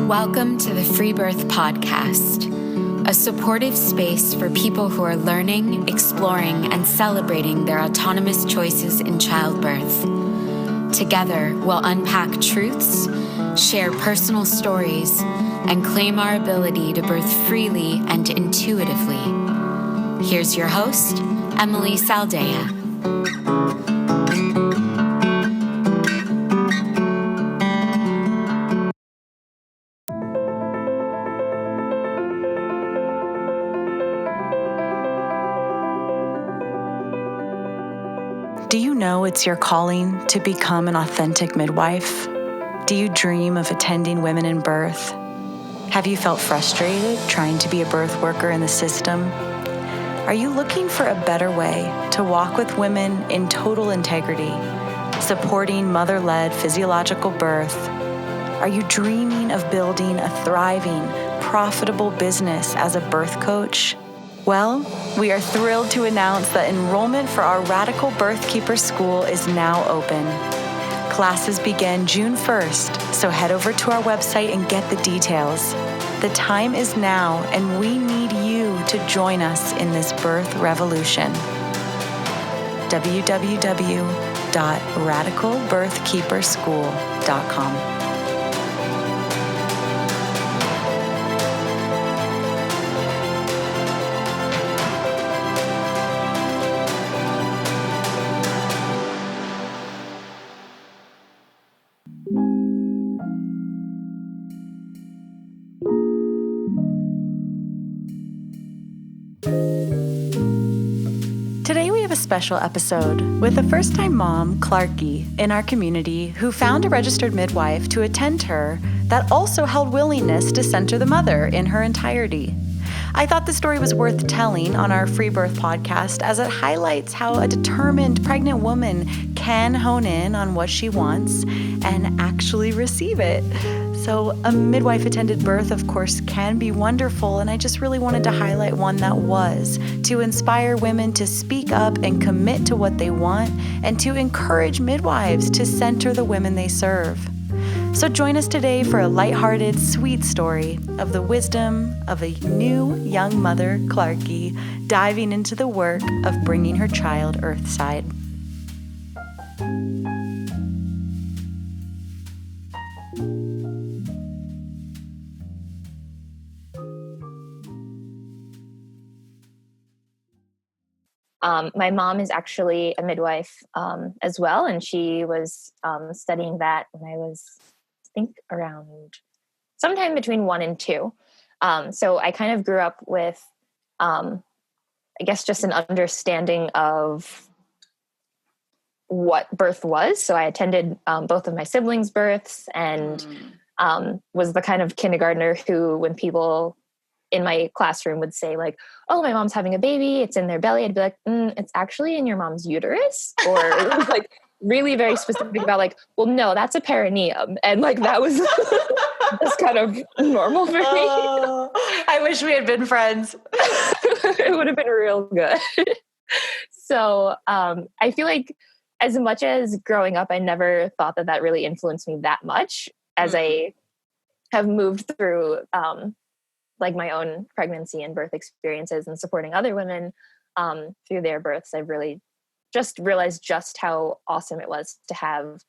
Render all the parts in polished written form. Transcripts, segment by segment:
Welcome to the Free Birth Podcast, a supportive space for people who are learning, exploring, and celebrating their autonomous choices in childbirth. Together, we'll unpack truths, share personal stories, and claim our ability to birth freely and intuitively. Here's your host, Emily Saldea. Do you know it's your calling to become an authentic midwife? Do you dream of attending women in birth? Have you felt frustrated trying to be a birth worker in the system? Are you looking for a better way to walk with women in total integrity, supporting mother-led physiological birth? Are you dreaming of building a thriving, profitable business as a birth coach? Well, we are thrilled to announce that enrollment for our Radical Birthkeeper School is now open. Classes begin June 1st, so head over to our website and get the details. The time is now, and we need you to join us in this birth revolution. www.radicalbirthkeeperschool.com. Today we have a special episode with a first-time mom, Clarke, in our community who found a registered midwife to attend her that also held willingness to center the mother in her entirety. I thought the story was worth telling on our Free Birth podcast as it highlights how a determined pregnant woman can hone in on what she wants and actually receive it. So a midwife-attended birth, of course, can be wonderful, and I just really wanted to highlight one that was, to inspire women to speak up and commit to what they want, and to encourage midwives to center the women they serve. So join us today for a lighthearted, sweet story of the wisdom of a new young mother, Clarke, diving into the work of bringing her child earthside. My mom is actually a midwife as well, and she was studying that when I was, I think, around sometime between 1 and 2. So I kind of grew up with, I guess, just an understanding of what birth was. So I attended both of my siblings' births and was the kind of kindergartner who, when people in my classroom would say like, oh, my mom's having a baby, it's in their belly, I'd be like, it's actually in your mom's uterus. Or it was like really very specific about like, well, no, that's a perineum. And like, that was just kind of normal for me. I wish we had been friends. It would have been real good. So I feel like as much as growing up, I never thought that really influenced me that much. As I have moved through like my own pregnancy and birth experiences and supporting other women through their births, I've really just realized just how awesome it was to have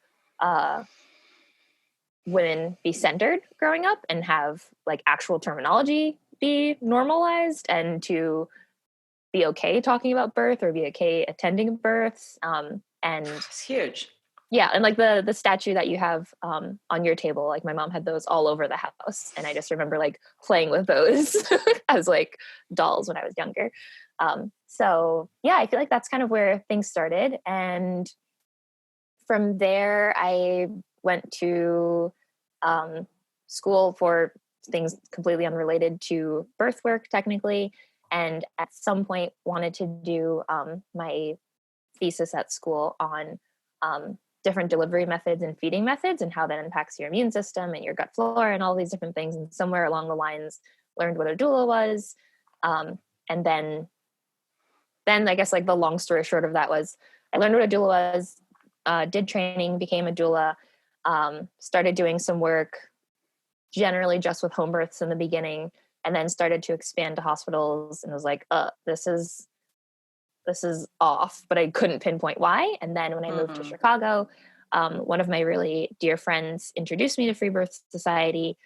women be centered growing up and have like actual terminology be normalized, and to be okay talking about birth or be okay attending births. And it's huge. Yeah. And like the statue that you have on your table, like my mom had those all over the house. And I just remember like playing with those as like dolls when I was younger. So yeah, I feel like that's kind of where things started. And from there, I went to school for things completely unrelated to birth work, technically. And at some point wanted to do my thesis at school on different delivery methods and feeding methods and how that impacts your immune system and your gut flora and all these different things. And somewhere along the lines, learned what a doula was. And then I guess like the long story short of that was I learned what a doula was, did training, became a doula, started doing some work generally just with home births in the beginning, and then started to expand to hospitals, and was like, this is off, but I couldn't pinpoint why. And then when I moved to Chicago, one of my really dear friends introduced me to Free Birth Society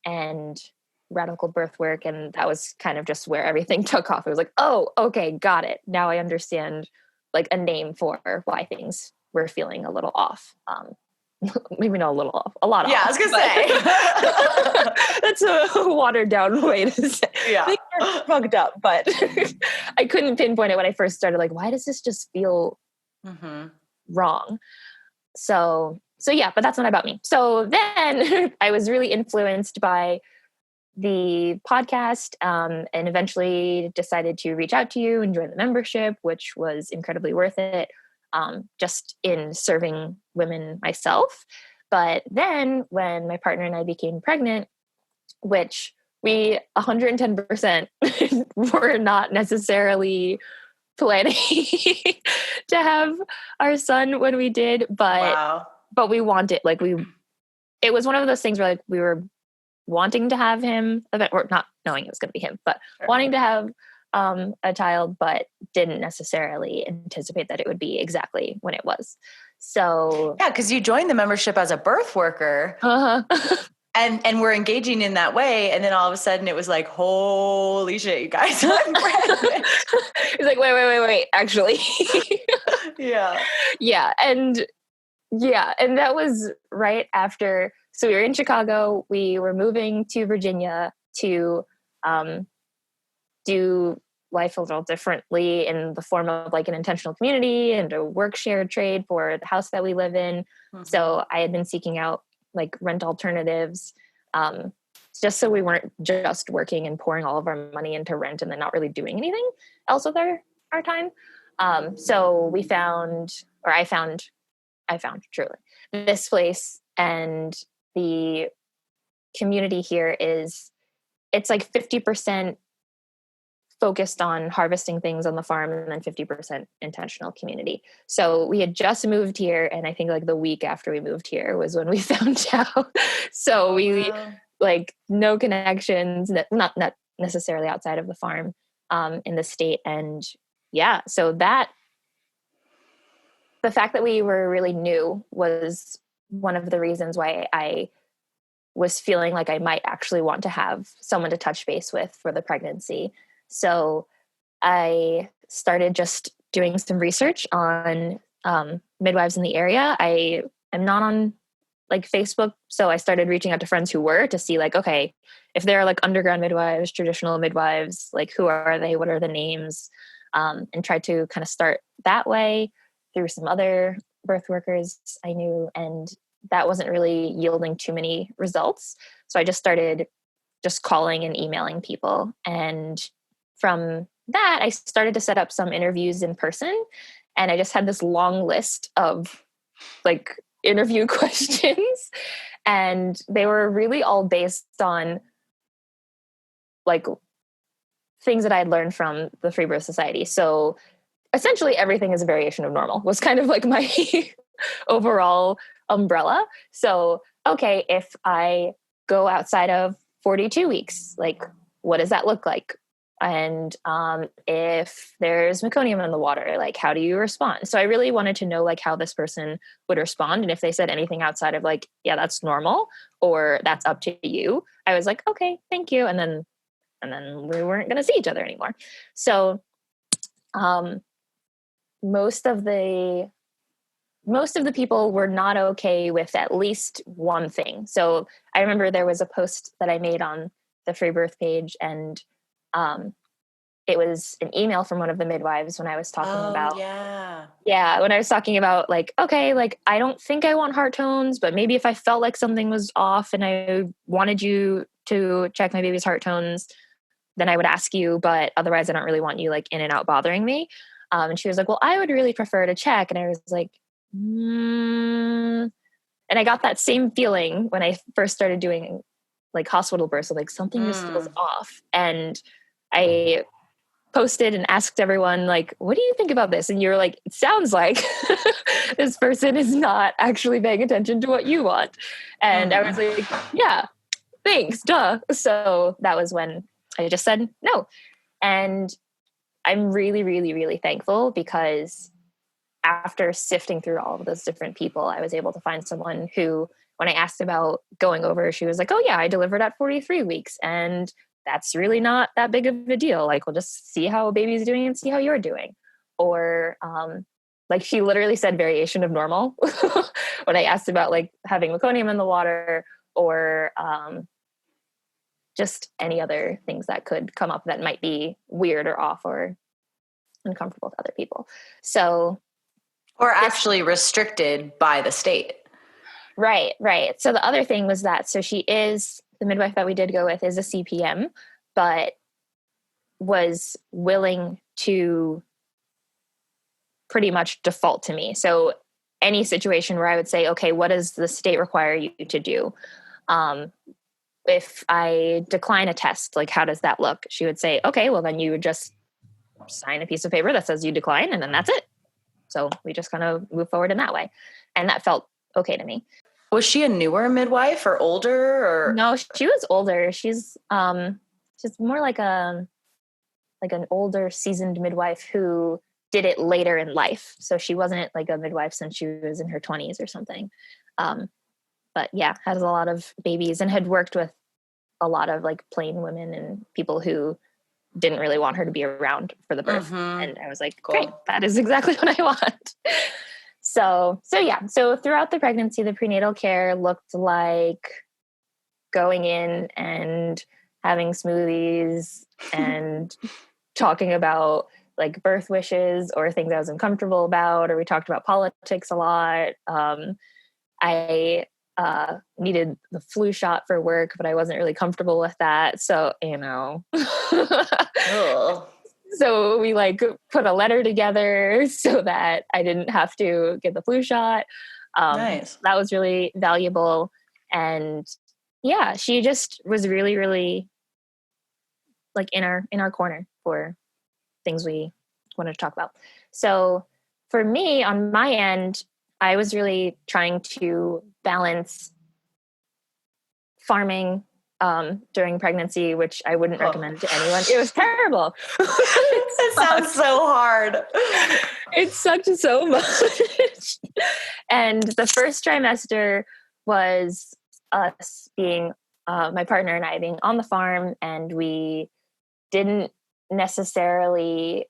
and radical birth work. And that was kind of just where everything took off. It was like, oh, okay, got it. Now I understand like a name for why things were feeling a little off. Maybe not a little off, a lot off. Yeah, I was going to say. That's a watered down way to say. Yeah. Things are fucked up, but I couldn't pinpoint it when I first started. Like, why does this just feel wrong? So yeah, but that's not about me. So then I was really influenced by the podcast and eventually decided to reach out to you and join the membership, which was incredibly worth it. Just in serving women myself. But then when my partner and I became pregnant, which we 110% were not necessarily planning to have our son when we did, but we wanted, like it was one of those things where like we were wanting to have him, or not knowing it was going to be him, but wanting to have a child, but didn't necessarily anticipate that it would be exactly when it was. So yeah, because you joined the membership as a birth worker, and we're engaging in that way, and then all of a sudden it was like, holy shit, you guys! I'm pregnant. It's like, wait, actually, yeah, and that was right after. So we were in Chicago. We were moving to Virginia to do life a little differently in the form of like an intentional community and a work shared trade for the house that we live in. So I had been seeking out like rent alternatives, just so we weren't just working and pouring all of our money into rent and then not really doing anything else with our time. So we found, or I found truly this place, and the community here it's like 50% focused on harvesting things on the farm and then 50% intentional community. So we had just moved here, and I think like the week after we moved here was when we found out. So we like no connections, not necessarily outside of the farm in the state. And yeah, so that the fact that we were really new was one of the reasons why I was feeling like I might actually want to have someone to touch base with for the pregnancy. So I started just doing some research on midwives in the area. I am not on like Facebook, so I started reaching out to friends who were, to see like, okay, if there are like underground midwives, traditional midwives, like who are they? What are the names? And tried to kind of start that way through some other birth workers I knew, and that wasn't really yielding too many results. So I just started just calling and emailing people, and from that, I started to set up some interviews in person, and I just had this long list of like interview questions, and they were really all based on like things that I had learned from the Free Birth Society. So essentially everything is a variation of normal was kind of like my overall umbrella. So, okay, if I go outside of 42 weeks, like what does that look like? And if there's meconium in the water, like how do you respond? So I really wanted to know like how this person would respond. And if they said anything outside of like, yeah, that's normal, or that's up to you, I was like, okay, thank you. And then we weren't going to see each other anymore. So most of the people were not okay with at least one thing. So I remember there was a post that I made on the Free Birth page, and it was an email from one of the midwives when I was talking when I was talking about like, okay, like I don't think I want heart tones, but maybe if I felt like something was off and I wanted you to check my baby's heart tones, then I would ask you, but otherwise I don't really want you like in and out bothering me. And she was like, well, I would really prefer to check. And I was like, and I got that same feeling when I first started doing like hospital births, so like something just feels off. And I posted and asked everyone like, what do you think about this? And you're like, it sounds like this person is not actually paying attention to what you want. And I was like, yeah, thanks, duh. So that was when I just said no. And I'm really, really, really thankful because after sifting through all of those different people, I was able to find someone who, when I asked about going over, she was like, oh yeah, I delivered at 43 weeks. And that's really not that big of a deal. Like, we'll just see how a baby's doing and see how you're doing. Or, like she literally said variation of normal when I asked about like having meconium in the water or, just any other things that could come up that might be weird or off or uncomfortable to other people. So, or actually restricted by the state. Right. So the other thing was that, so she is, the midwife that we did go with is a CPM, but was willing to pretty much default to me. So any situation where I would say, okay, what does the state require you to do? If I decline a test, like, how does that look? She would say, okay, well then you would just sign a piece of paper that says you decline, and then that's it. So we just kind of move forward in that way. And that felt okay to me. Was she a newer midwife or older or? No, she was older. She's more like an older seasoned midwife who did it later in life. So she wasn't like a midwife since she was in her 20s or something. But yeah, has a lot of babies and had worked with a lot of like plain women and people who didn't really want her to be around for the birth. Mm-hmm. And I was like, cool. Great, that is exactly what I want. So yeah. So throughout the pregnancy, the prenatal care looked like going in and having smoothies and talking about like birth wishes or things I was uncomfortable about, or we talked about politics a lot. I needed the flu shot for work, but I wasn't really comfortable with that. So, so we like put a letter together so that I didn't have to get the flu shot. Nice. That was really valuable. And yeah, she just was really, really like in our corner for things we wanted to talk about. So for me, on my end, I was really trying to balance farming during pregnancy, which I wouldn't recommend to anyone. It was terrible. It sounds so hard. It sucked so much. And the first trimester was us being, my partner and I being on the farm, and we didn't necessarily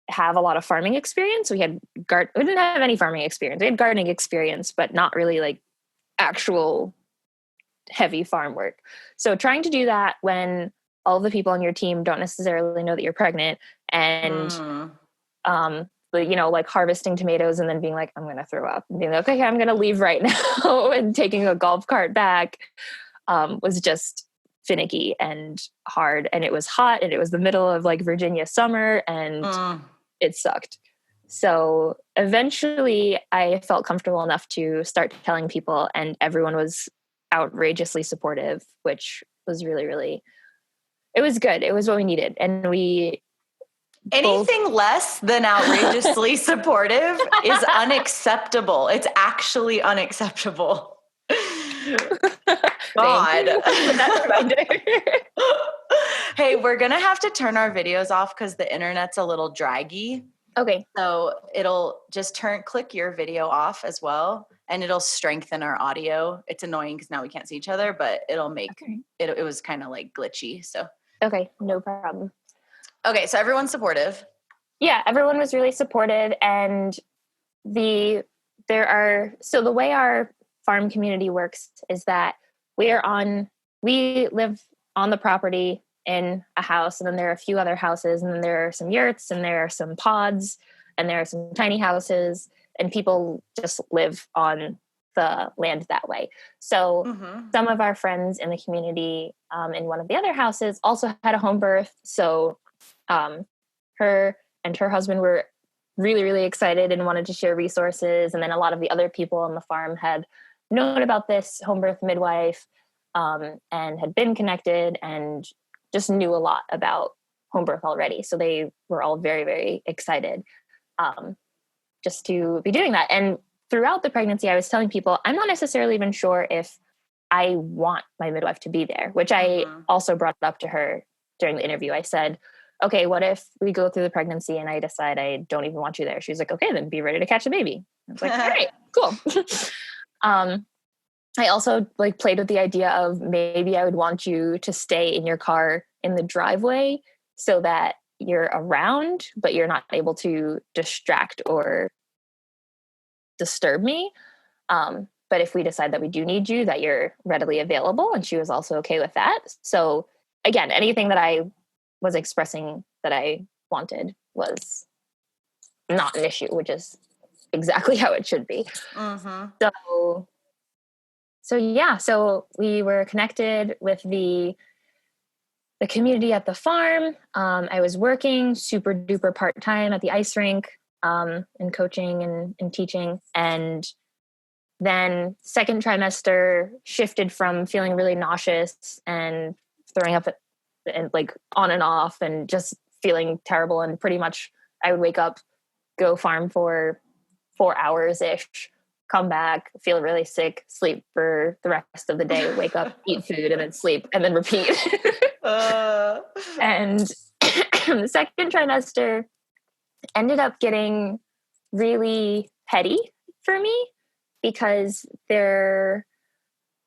have a lot of farming experience. We didn't have any farming experience. We had gardening experience, but not really like actual heavy farm work. So trying to do that when all of the people on your team don't necessarily know that you're pregnant, and like harvesting tomatoes and then being like, I'm going to throw up, and being like, okay, I'm going to leave right now, and taking a golf cart back was just finicky and hard. And it was hot, and it was the middle of like Virginia summer, and it sucked. So eventually I felt comfortable enough to start telling people, and everyone was outrageously supportive, which was really, really, it was good. It was what we needed. And anything less than outrageously supportive is unacceptable. It's actually unacceptable. God. That reminder. Hey, we're going to have to turn our videos off because the internet's a little draggy. Okay. So it'll just click your video off as well, and it'll strengthen our audio. It's annoying because now we can't see each other, but it'll make it was kind of like glitchy. So okay, no problem. Okay, so everyone's supportive. Yeah, everyone was really supportive, and the way our farm community works is that we live on the property in a house, and then there are a few other houses, and then there are some yurts, and there are some pods, and there are some tiny houses, and people just live on the land that way. So some of our friends in the community in one of the other houses also had a home birth. So her and her husband were really, really excited and wanted to share resources. And then a lot of the other people on the farm had known about this home birth midwife and had been connected and just knew a lot about home birth already. So they were all very, very excited just to be doing that. And throughout the pregnancy, I was telling people, I'm not necessarily even sure if I want my midwife to be there, which I also brought up to her during the interview. I said, okay, what if we go through the pregnancy and I decide I don't even want you there? She's like, okay, then be ready to catch the baby. I was like, all right, cool. I also like played with the idea of maybe I would want you to stay in your car in the driveway so that you're around, but you're not able to distract or disturb me. But if we decide that we do need you, that you're readily available. And she was also okay with that. So again, anything that I was expressing that I wanted was not an issue, which is exactly how it should be. So we were connected with the community at the farm. I was working super duper part-time at the ice rink, and coaching and teaching. And then second trimester shifted from feeling really nauseous and throwing up and like on and off and just feeling terrible. And pretty much I would wake up, go farm for 4 hours ish, come back, feel really sick, sleep for the rest of the day, wake up, eat food, and then sleep, and then repeat. And the second trimester ended up getting really heady for me because there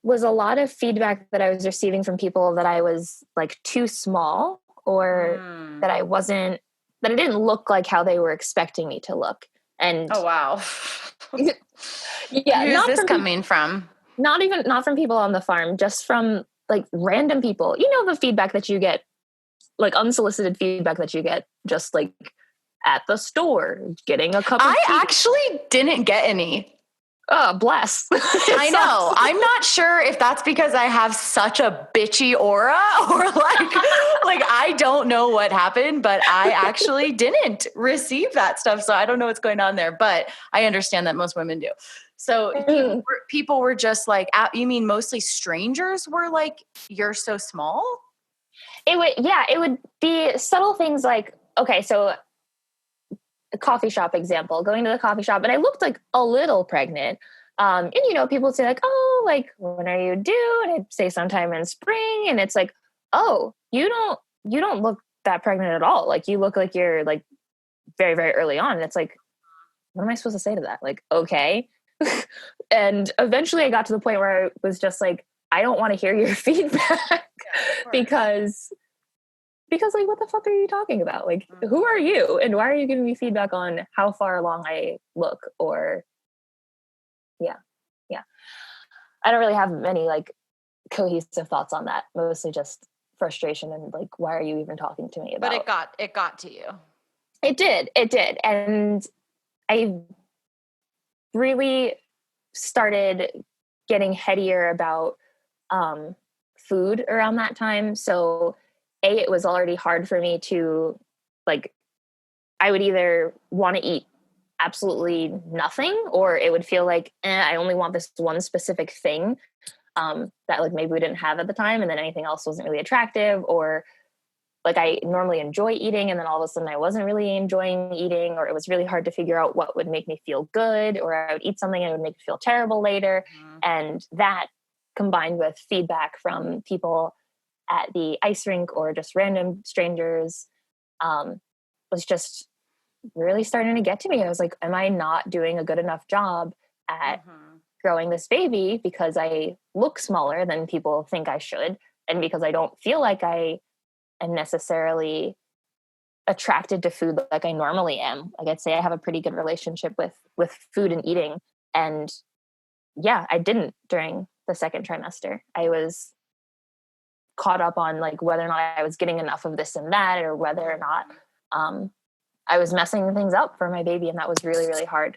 was a lot of feedback that I was receiving from people that I was like too small or that that it didn't look like how they were expecting me to look. And oh, wow. Yeah. Who's this coming from? Not from people on the farm, just from like random people. You know, the feedback that you get, like unsolicited feedback that you get just like at the store, getting a cup of tea. I actually didn't get any. Oh, bless. I know. I'm not sure if that's because I have such a bitchy aura or like I don't know what happened, but I actually didn't receive that stuff. So I don't know what's going on there, but I understand that most women do. So people were just like, you mean mostly strangers were like, you're so small? It would be subtle things like, okay, so a coffee shop example, going to the coffee shop, and I looked like a little pregnant. And you know, people would say like, oh, like, when are you due? And I'd say sometime in spring. And it's like, oh, you don't look that pregnant at all. Like, you look like you're like very, very early on. And it's like, what am I supposed to say to that? Like, okay. And eventually I got to the point where I was just like, I don't want to hear your feedback because like, what the fuck are you talking about? Like, who are you? And why are you giving me feedback on how far along I look? Or yeah. I don't really have many like cohesive thoughts on that. Mostly just frustration and like, why are you even talking to me about? But it got to you. It did. And I really started getting headier about food around that time. So it was already hard for me to like, I would either want to eat absolutely nothing, or it would feel like, I only want this one specific thing that like maybe we didn't have at the time. And then anything else wasn't really attractive, or like I normally enjoy eating and then all of a sudden I wasn't really enjoying eating, or it was really hard to figure out what would make me feel good, or I would eat something and it would make me feel terrible later. And that combined with feedback from people at the ice rink or just random strangers was just really starting to get to me. I was like, am I not doing a good enough job at growing this baby because I look smaller than people think I should, and because I don't feel like I am necessarily attracted to food like I normally am. Like, I'd say I have a pretty good relationship with food and eating. And yeah, I didn't during the second trimester. I was caught up on like whether or not I was getting enough of this and that, or whether or not I was messing things up for my baby. And that was really, really hard.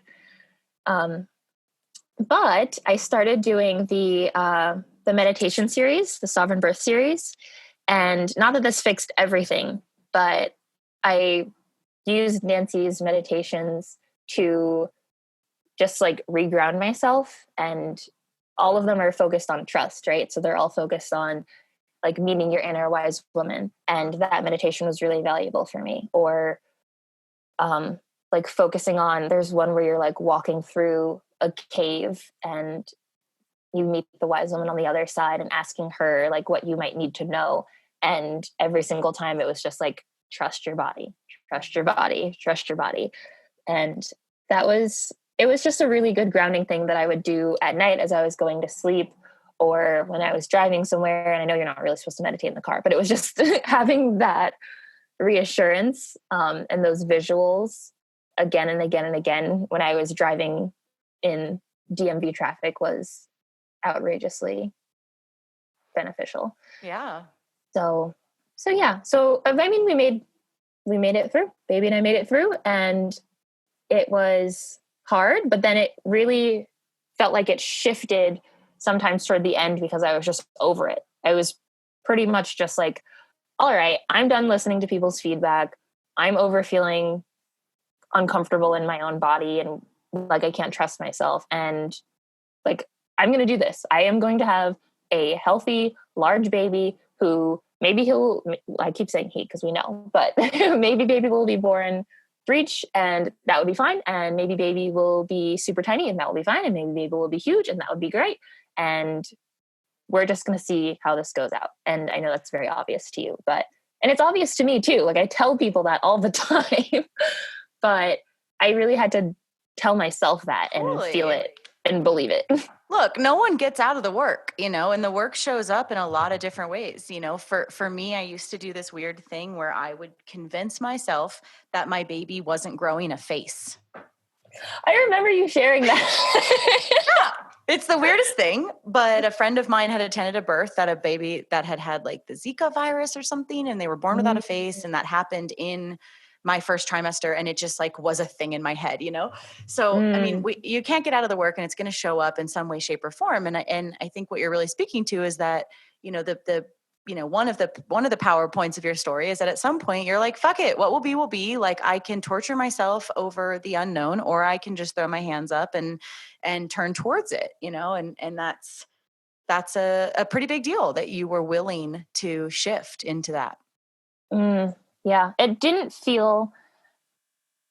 But I started doing the meditation series, the Sovereign Birth series. And not that this fixed everything, but I used Nancy's meditations to just like reground myself. And all of them are focused on trust, right? So they're all focused on like meeting your inner wise woman. And that meditation was really valuable for me. Or like focusing on, there's one where you're like walking through a cave and you meet the wise woman on the other side and asking her like what you might need to know. And every single time it was just like, trust your body, trust your body, trust your body. And it was just a really good grounding thing that I would do at night as I was going to sleep, or when I was driving somewhere. And I know you're not really supposed to meditate in the car, but it was just having that reassurance and those visuals again and again and again when I was driving in DMV traffic was outrageously beneficial. Yeah. So yeah. So I mean, we made it through. Baby and I made it through, and it was hard, but then it really felt like it shifted sometimes toward the end because I was just over it. I was pretty much just like, all right, I'm done listening to people's feedback. I'm over feeling uncomfortable in my own body and like I can't trust myself. And like, I'm going to do this. I am going to have a healthy, large baby who maybe I keep saying he because we know, but maybe baby will be born breech and that would be fine. And maybe baby will be super tiny and that will be fine. And maybe baby will be huge and that would be great. And we're just going to see how this goes out. And I know that's very obvious to you, and it's obvious to me too. Like I tell people that all the time, but I really had to tell myself that and feel it and believe it. Look, no one gets out of the work, and the work shows up in a lot of different ways. For me, I used to do this weird thing where I would convince myself that my baby wasn't growing a face. I remember you sharing that. Yeah, it's the weirdest thing, but a friend of mine had attended a birth that a baby that had like the Zika virus or something, and they were born without a face, and that happened in my first trimester, and it just like was a thing in my head, So, I mean, you can't get out of the work, and it's going to show up in some way, shape, or form. And I think what you're really speaking to is that, one of the power points of your story is that at some point you're like, fuck it, what will be will be. Like I can torture myself over the unknown, or I can just throw my hands up and turn towards it, and that's a pretty big deal that you were willing to shift into that. Yeah, it didn't feel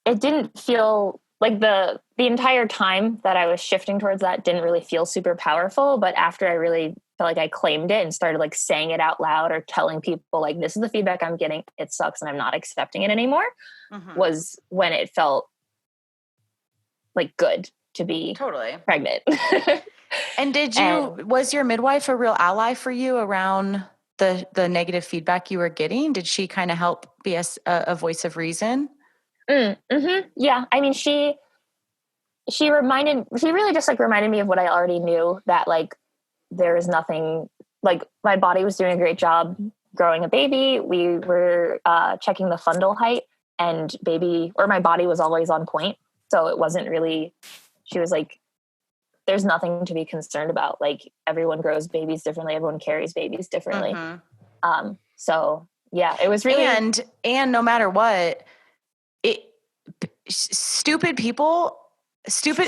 like the entire time that I was shifting towards that didn't really feel super powerful. But after I really felt like I claimed it and started like saying it out loud or telling people like, this is the feedback I'm getting, it sucks and I'm not accepting it anymore, was when it felt like good to be totally pregnant. And was your midwife a real ally for you around the negative feedback you were getting? Did she kind of help be a voice of reason? Yeah. I mean, she really just like reminded me of what I already knew, that like, there is nothing, like my body was doing a great job growing a baby. We were checking the fundal height, and my body was always on point. So it wasn't really, she was like, there's nothing to be concerned about. Like everyone grows babies differently. Everyone carries babies differently. So yeah, it was really, and no matter what, stupid,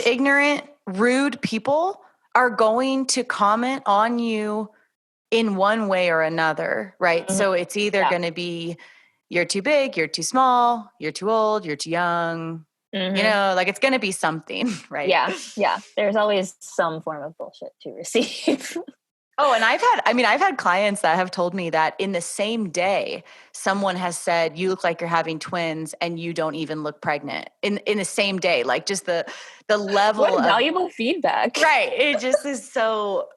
ignorant, rude people are going to comment on you in one way or another, right? So it's either going to be, you're too big, you're too small, you're too old, you're too young, like it's going to be something, right? Yeah. There's always some form of bullshit to receive. Oh, and I've had clients that have told me that in the same day, someone has said, you look like you're having twins and you don't even look pregnant in the same day. Like just the level what of valuable feedback. Right. It just is so,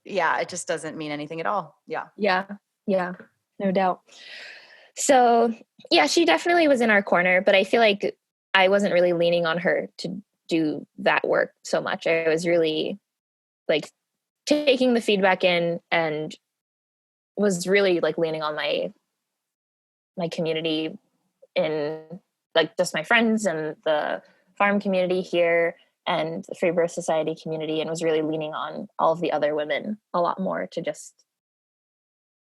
it just doesn't mean anything at all. Yeah. Yeah. No doubt. So yeah, she definitely was in our corner, but I feel like I wasn't really leaning on her to do that work so much. I was really like taking the feedback in and was really like leaning on my community, in like just my friends and the farm community here and the Free Birth Society community, and was really leaning on all of the other women a lot more to just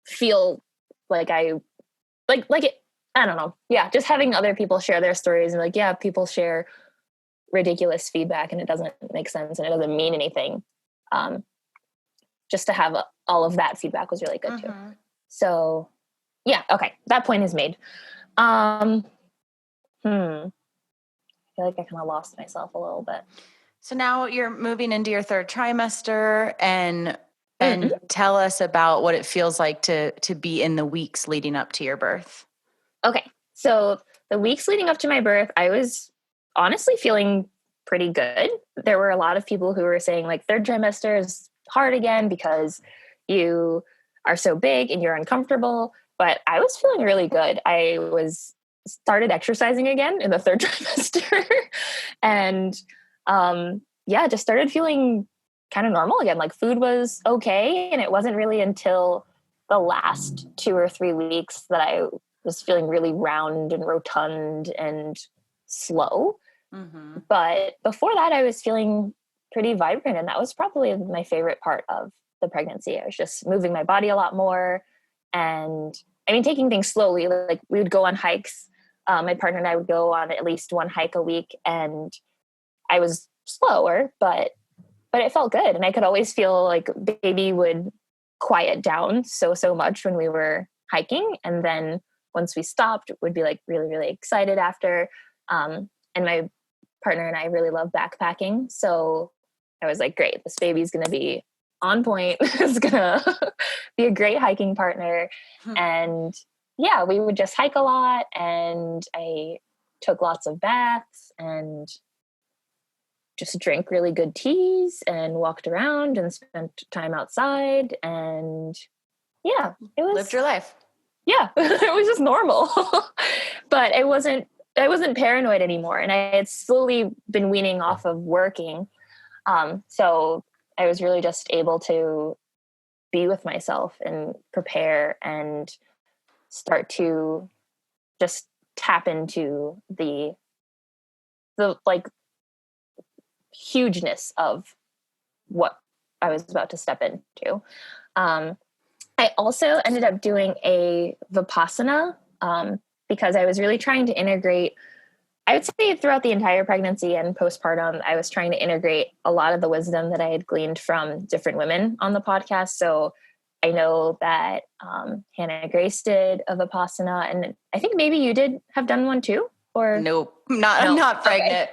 feel like I don't know. Yeah. Just having other people share their stories and like, yeah, people share ridiculous feedback and it doesn't make sense and it doesn't mean anything. Just to have all of that feedback was really good too. So yeah. Okay. That point is made. I feel like I kind of lost myself a little bit. So now you're moving into your third trimester, and Mm-hmm. tell us about what it feels like to be in the weeks leading up to your birth. Okay. So the weeks leading up to my birth, I was honestly feeling pretty good. There were a lot of people who were saying like third trimester is hard again because you are so big and you're uncomfortable. But I was feeling really good. I was started exercising again in the third trimester and just started feeling kind of normal again. Like food was okay. And it wasn't really until the last 2 or 3 weeks that I was feeling really round and rotund and slow. Mm-hmm. But before that, I was feeling pretty vibrant. And that was probably my favorite part of the pregnancy. I was just moving my body a lot more. And I mean, taking things slowly, like we would go on hikes. My partner and I would go on at least one hike a week, and I was slower, but it felt good. And I could always feel like baby would quiet down so much when we were hiking. And then once we stopped, would be like really, really excited after. And my partner and I really love backpacking. So I was like, great, this baby's going to be on point. It's going to be a great hiking partner. And yeah, we would just hike a lot, and I took lots of baths and just drank really good teas and walked around and spent time outside. And yeah, it was lived your life. Yeah, it was just normal, but I wasn't paranoid anymore. And I had slowly been weaning off of working. So I was really just able to be with myself and prepare and start to just tap into the like hugeness of what I was about to step into. I also ended up doing a Vipassana because I was really trying to integrate, I would say throughout the entire pregnancy and postpartum, I was trying to integrate a lot of the wisdom that I had gleaned from different women on the podcast. So I know that Hannah Grace did a Vipassana, and I think maybe you did have done one too? Or Nope, not pregnant.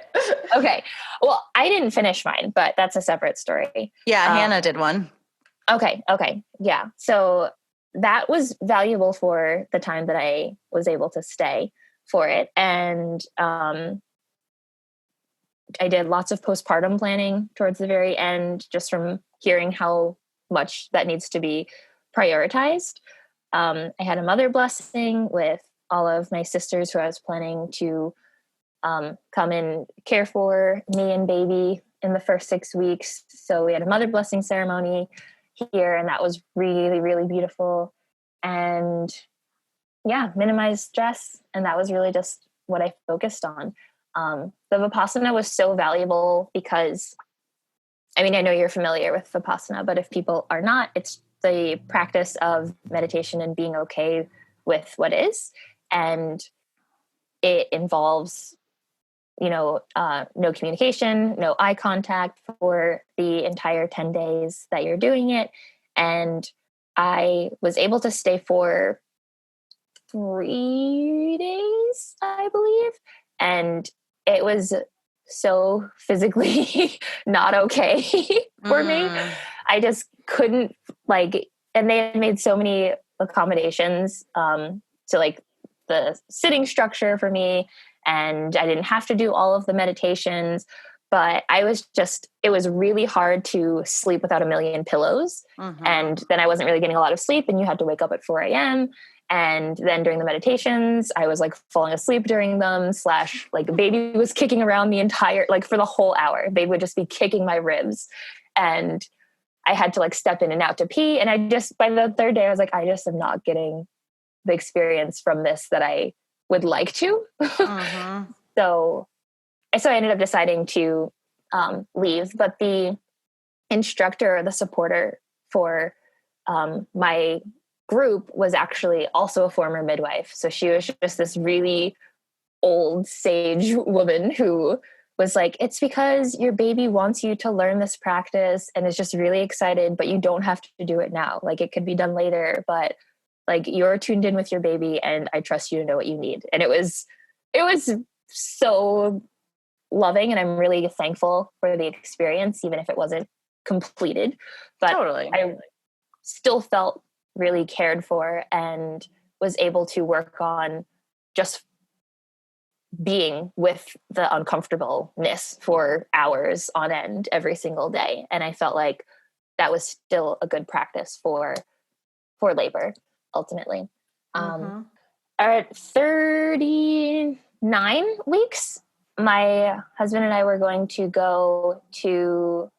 Okay. Well, I didn't finish mine, but that's a separate story. Yeah, Hannah did one. Okay. Yeah. So that was valuable for the time that I was able to stay for it. And I did lots of postpartum planning towards the very end, just from hearing how much that needs to be prioritized. I had a mother blessing with all of my sisters who I was planning to come and care for me and baby in the first 6 weeks. So we had a mother blessing ceremony here, and that was really, really beautiful. And yeah, minimize stress. And that was really just what I focused on. The Vipassana was so valuable because, I mean, I know you're familiar with Vipassana, but if people are not, it's the practice of meditation and being okay with what is. And it involves, no communication, no eye contact for the entire 10 days that you're doing it. And I was able to stay for 3 days, I believe. And it was so physically not okay for me. I just couldn't and they had made so many accommodations to the sitting structure for me. And I didn't have to do all of the meditations, but it was really hard to sleep without a million pillows. Mm-hmm. And then I wasn't really getting a lot of sleep, and you had to wake up at 4 a.m. And then during the meditations, I was falling asleep during them, the baby was kicking around the entire, for the whole hour. They would just be kicking my ribs, and I had to step in and out to pee. And by the third day, I was I just am not getting the experience from this that I would like to. Mm-hmm. So I ended up deciding to leave, but the instructor, the supporter for my group was actually also a former midwife. So she was just this really old sage woman who was it's because your baby wants you to learn this practice and is just really excited, but you don't have to do it now. It could be done later, but you're tuned in with your baby, and I trust you to know what you need. And it was so loving, and I'm really thankful for the experience, even if it wasn't completed. But Totally. I still felt really cared for and was able to work on just being with the uncomfortableness for hours on end every single day. And I felt like that was still a good practice for labor, ultimately. At 39 weeks, my husband and I were going to go to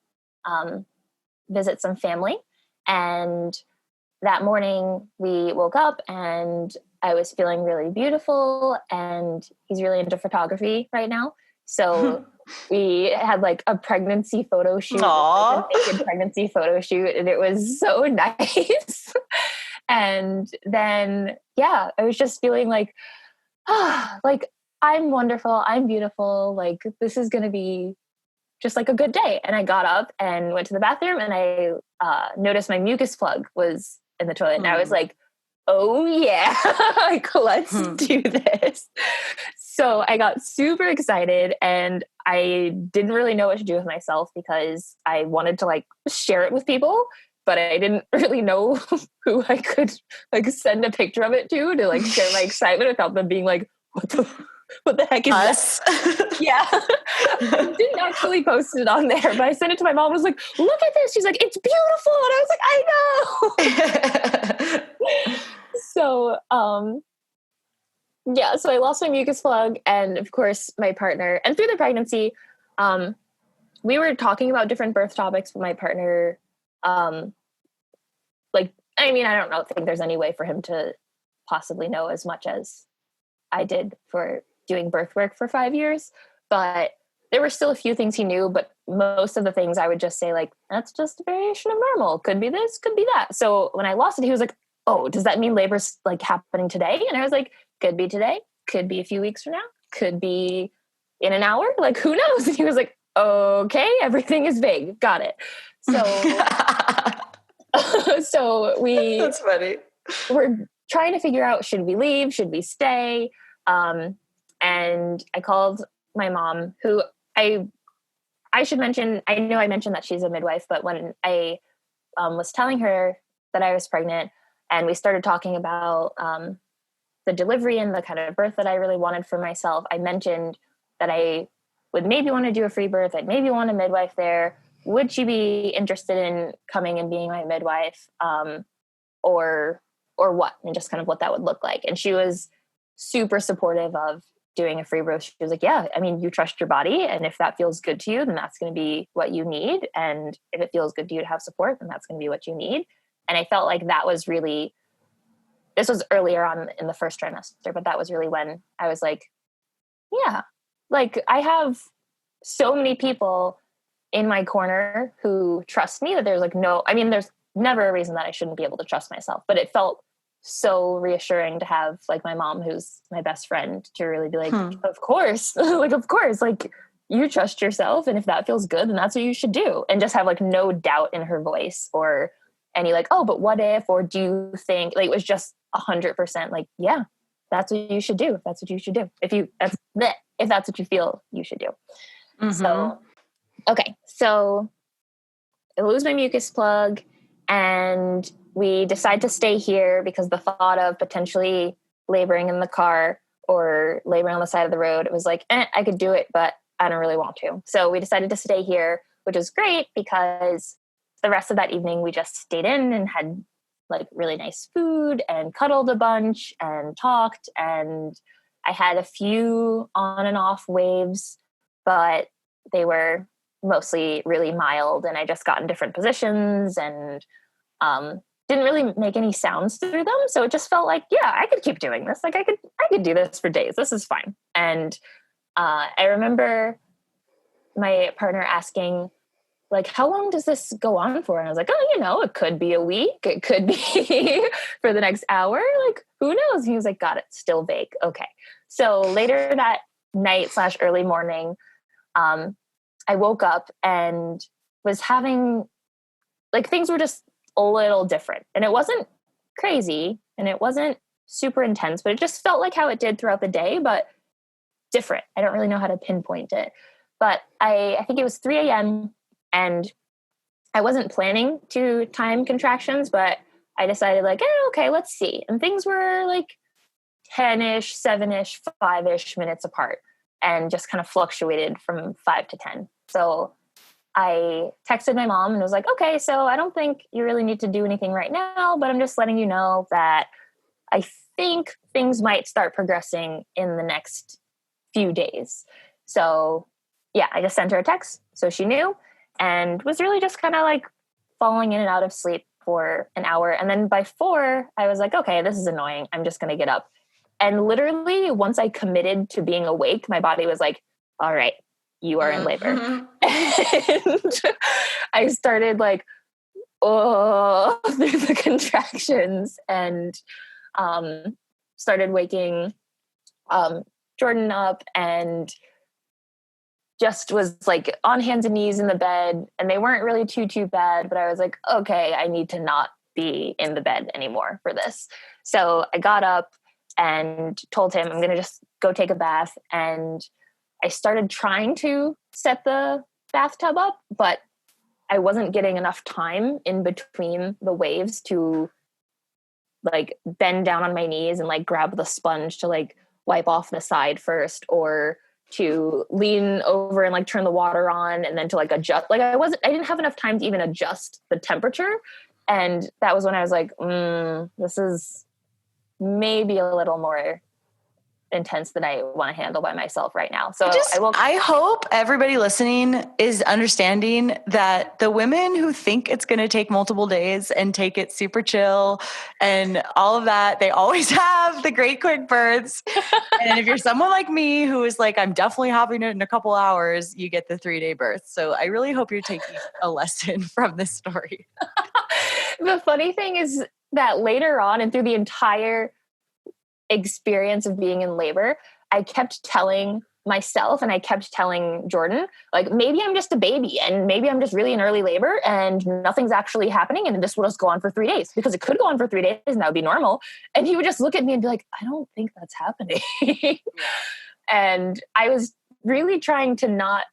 visit some family. And that morning we woke up and I was feeling really beautiful, and he's really into photography right now. So we had like a pregnancy photo shoot, like a naked pregnancy photo shoot, and it was so nice. And then, I was just feeling like, like I'm wonderful. I'm beautiful. Like this is going to be just like a good day. And I got up and went to the bathroom, and I noticed my mucus plug was in the toilet. And I was like, oh yeah, like let's do this. So I got super excited, and I didn't really know what to do with myself because I wanted to like share it with people, but I didn't really know who I could like send a picture of it to like share my excitement without them being like, what the heck is us? Yeah. I didn't actually post it on there, but I sent it to my mom. I was like, look at this. She's like, it's beautiful. And I was like, I know. So, so I lost my mucus plug, and of course my partner, and through the pregnancy, we were talking about different birth topics with my partner. I don't think there's any way for him to possibly know as much as I did for doing birth work for 5 years, but there were still a few things he knew, but most of the things I would just say like, that's just a variation of normal. Could be this, could be that. So when I lost it, he was like, oh, does that mean labor's like happening today? And I was like, could be today, could be a few weeks from now, could be in an hour. Like, who knows? And he was like, okay, everything is vague. Got it. So, That's funny. We're trying to figure out, should we leave? Should we stay? And I called my mom, who I should mention, I know I mentioned that she's a midwife, but when I was telling her that I was pregnant and we started talking about the delivery and the kind of birth that I really wanted for myself, I mentioned that I would maybe want to do a free birth. I'd maybe want a midwife there. Would she be interested in coming and being my midwife? Or what? And just kind of what that would look like. And she was super supportive of doing a free birth. She was like, yeah, I mean, you trust your body. And if that feels good to you, then that's going to be what you need. And if it feels good to you to have support, then that's going to be what you need. And I felt like that was really, this was earlier on in the first trimester, but that was really when I was like, yeah, like I have so many people in my corner who trust me that there's like there's never a reason that I shouldn't be able to trust myself, but it felt so reassuring to have like my mom, who's my best friend, to really be like, of course, like you trust yourself. And if that feels good, then that's what you should do. And just have like no doubt in her voice or any like, oh, but what if, or do you think, like, it was just 100% like, yeah, that's what you should do. That's what you should do. If that's what you feel you should do. So, okay. So I lose my mucus plug and we decide to stay here because the thought of potentially laboring in the car or laboring on the side of the road, it was like, I could do it, but I don't really want to. So we decided to stay here, which was great because the rest of that evening we just stayed in and had like really nice food and cuddled a bunch and talked. And I had a few on and off waves, but they were mostly really mild. And I just got in different positions and didn't really make any sounds through them. So it just felt like, yeah, I could keep doing this. Like I could do this for days. This is fine. And I remember my partner asking, like, how long does this go on for? And I was like, oh, it could be a week. It could be for the next hour. Like, who knows? And he was like, got it. Still vague. Okay. So later that night / early morning, I woke up and was having, like, things were just a little different. And it wasn't crazy and it wasn't super intense, but it just felt like how it did throughout the day, but different. I don't really know how to pinpoint it. But I think it was 3 a.m. and I wasn't planning to time contractions, but I decided like, okay, let's see. And things were like 10-ish, 7-ish, 5-ish minutes apart and just kind of fluctuated from 5 to 10. So I texted my mom and was like, okay, so I don't think you really need to do anything right now, but I'm just letting you know that I think things might start progressing in the next few days. So yeah, I just sent her a text so she knew, and was really just kind of like falling in and out of sleep for an hour. And then by 4, I was like, okay, this is annoying. I'm just going to get up. And literally once I committed to being awake, my body was like, all right, you are in labor. And I started like, through the contractions, and started waking Jordan up, and just was like on hands and knees in the bed, and they weren't really too bad, but I was like, okay, I need to not be in the bed anymore for this. So I got up and told him I'm going to just go take a bath. And I started trying to set the bathtub up, but I wasn't getting enough time in between the waves to like bend down on my knees and like grab the sponge to like wipe off the side first, or to lean over and like turn the water on and then to like adjust. Like I didn't have enough time to even adjust the temperature. And that was when I was like, this is maybe a little more intense than I want to handle by myself right now. So I hope everybody listening is understanding that the women who think it's going to take multiple days and take it super chill and all of that, they always have the great quick births. And if you're someone like me who is like, I'm definitely having it in a couple hours, you get the 3-day birth. So I really hope you're taking a lesson from this story. The funny thing is that later on and through the entire experience of being in labor, I kept telling myself and I kept telling Jordan, like, maybe I'm just a baby and maybe I'm just really in early labor and nothing's actually happening and this will just go on for 3 days, because it could go on for 3 days and that would be normal. And he would just look at me and be like, I don't think that's happening. And I was really trying to not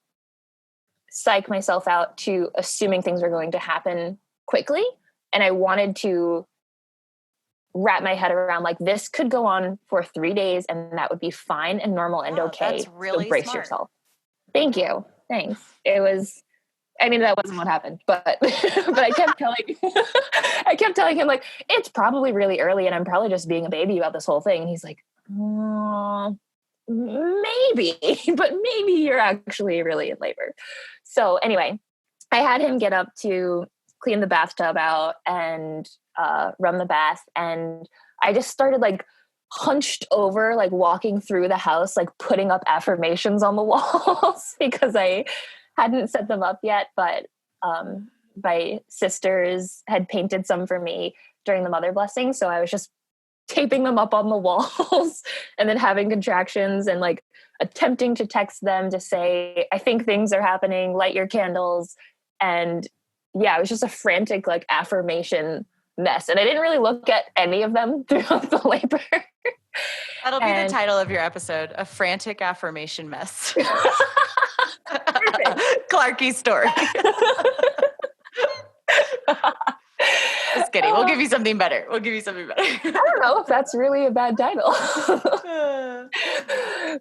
psych myself out to assuming things were going to happen quickly. And I wanted to wrap my head around like, this could go on for 3 days and that would be fine and normal and okay. That's really so brace smart. yourself. Thank you. Thanks. It was, I mean, that wasn't what happened, but I kept telling him like, it's probably really early and I'm probably just being a baby about this whole thing. And he's like, maybe, but maybe you're actually really in labor. So anyway, I had him get up to clean the bathtub out and run the bath. And I just started like hunched over, like walking through the house, like putting up affirmations on the walls because I hadn't set them up yet. But my sisters had painted some for me during the mother blessing. So I was just taping them up on the walls and then having contractions and like attempting to text them to say, I think things are happening, light your candles. And yeah, it was just a frantic like affirmation mess. And I didn't really look at any of them throughout the labor. That'll be the title of your episode, A Frantic Affirmation Mess. Clarke's story. Just kidding. We'll give you something better. I don't know if that's really a bad title.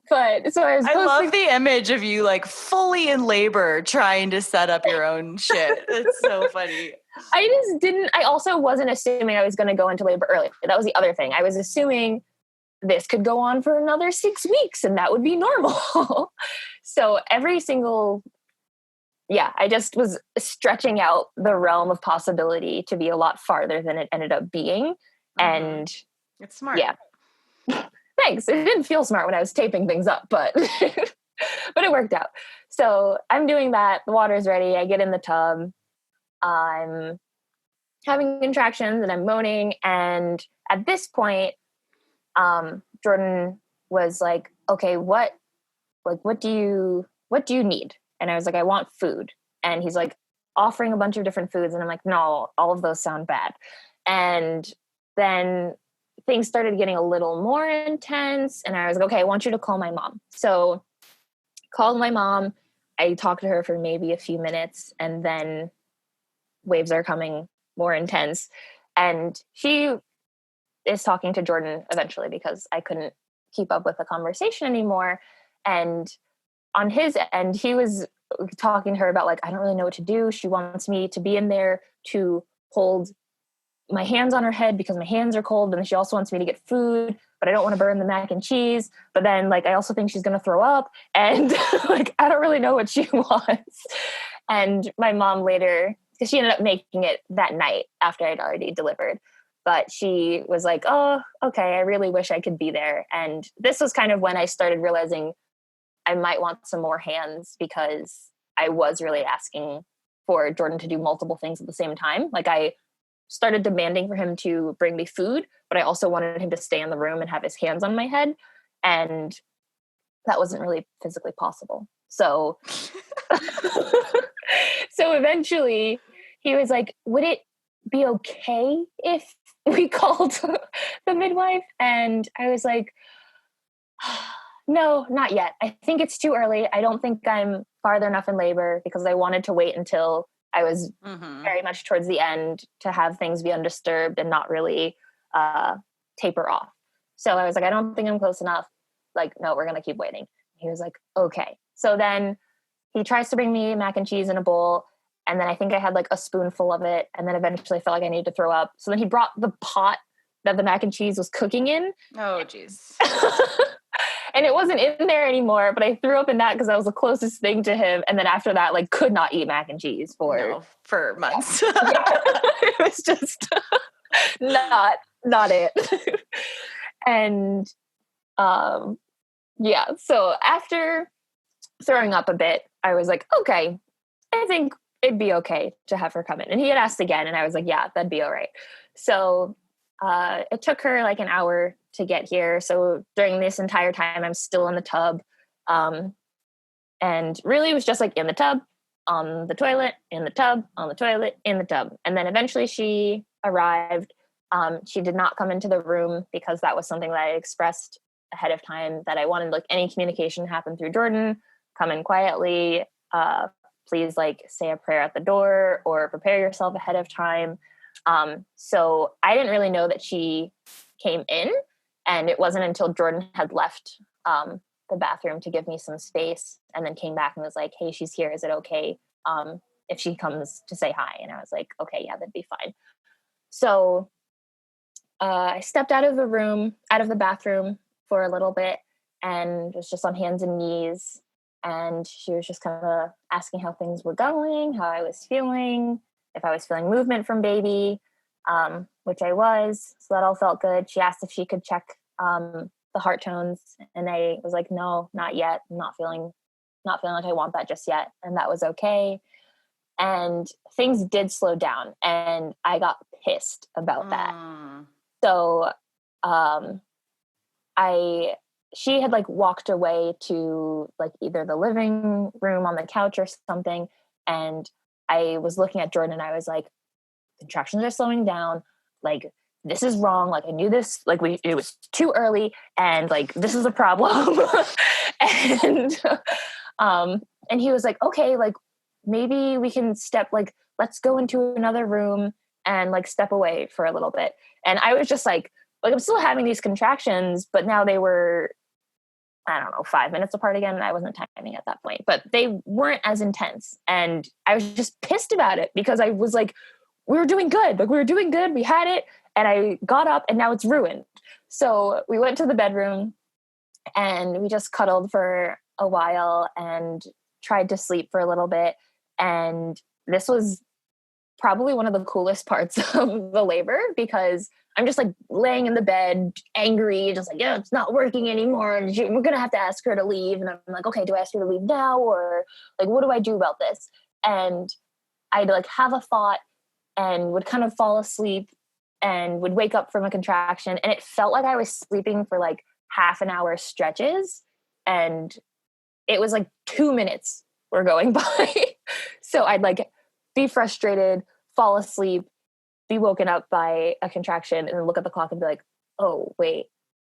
But so I love the image of you like fully in labor trying to set up your own shit. It's so funny. I also wasn't assuming I was going to go into labor early. That was the other thing. I was assuming this could go on for another 6 weeks and that would be normal. So I just was stretching out the realm of possibility to be a lot farther than it ended up being. And it's smart. Yeah. Thanks. It didn't feel smart when I was taping things up, but it worked out. So I'm doing that. The water's ready. I get in the tub. I'm having contractions and I'm moaning. And at this point, Jordan was like, okay, what do you need? And I was like, I want food. And he's like offering a bunch of different foods. And I'm like, no, all of those sound bad. And then things started getting a little more intense. And I was like, okay, I want you to call my mom. So called my mom. I talked to her for maybe a few minutes, and then waves are coming more intense. And she is talking to Jordan eventually because I couldn't keep up with the conversation anymore. And on his end, he was talking to her about like, I don't really know what to do. She wants me to be in there to hold my hands on her head because my hands are cold. And then she also wants me to get food, but I don't want to burn the mac and cheese. But then like, I also think she's going to throw up, and like, I don't really know what she wants. And my mom later, because she ended up making it that night after I'd already delivered, but she was like, oh, okay, I really wish I could be there. And this was kind of when I started realizing I might want some more hands, because I was really asking for Jordan to do multiple things at the same time. Like, I started demanding for him to bring me food, but I also wanted him to stay in the room and have his hands on my head. And that wasn't really physically possible. So, so eventually he was like, would it be okay if we called the midwife? And I was like, no, not yet. I think it's too early. I don't think I'm farther enough in labor, because I wanted to wait until I was very much towards the end to have things be undisturbed and not really taper off. So I was like, I don't think I'm close enough. Like, no, we're going to keep waiting. He was like, okay. So then he tries to bring me mac and cheese in a bowl. And then I think I had like a spoonful of it. And then eventually I felt like I needed to throw up. So then he brought the pot that the mac and cheese was cooking in. Oh, geez. And it wasn't in there anymore, but I threw up in that because that was the closest thing to him. And then after that, like, could not eat mac and cheese for months. It was just not it. And yeah, so after throwing up a bit, I was like, okay, I think it'd be okay to have her come in. And he had asked again, and I was like, yeah, that'd be all right. So it took her like an hour to get here. So during this entire time, I'm still in the tub. And really it was just like in the tub, on the toilet, in the tub, on the toilet, in the tub. And then eventually she arrived. She did not come into the room because that was something that I expressed ahead of time, that I wanted like any communication happen through Jordan, come in quietly, please like say a prayer at the door or prepare yourself ahead of time. So I didn't really know that she came in, and it wasn't until Jordan had left the bathroom to give me some space, and then came back and was like, hey, she's here. Is it okay if she comes to say hi? And I was like, okay, yeah, that'd be fine. So I stepped out of the bathroom for a little bit, and was just on hands and knees. And she was just kind of asking how things were going, how I was feeling, if I was feeling movement from baby, which I was. So that all felt good. She asked if she could check the heart tones, and I was like, no, not yet. I'm not feeling like I want that just yet. And that was okay. And things did slow down, and I got pissed about that. So she had like walked away to like either the living room on the couch or something. And I was looking at Jordan, and I was like, contractions are slowing down. Like, this is wrong. Like, I knew this, like it was too early, and like, this is a problem. And he was like, okay, like maybe we can let's go into another room and like step away for a little bit. And I was just like I'm still having these contractions, but now they were, I don't know, 5 minutes apart again. And I wasn't timing at that point, but they weren't as intense. And I was just pissed about it, because I was like, we were doing good. Like, we were doing good. We had it. And I got up, and now it's ruined. So we went to the bedroom, and we just cuddled for a while and tried to sleep for a little bit. And this was probably one of the coolest parts of the labor, because I'm just like laying in the bed, angry, just like, yeah, it's not working anymore. And we're going to have to ask her to leave. And I'm like, okay, do I ask her to leave now? Or like, what do I do about this? And I'd like have a thought and would kind of fall asleep and would wake up from a contraction. And it felt like I was sleeping for like half an hour stretches. And it was like 2 minutes were going by. So I'd like be frustrated, fall asleep, be woken up by a contraction, and then look at the clock and be like, oh, wait,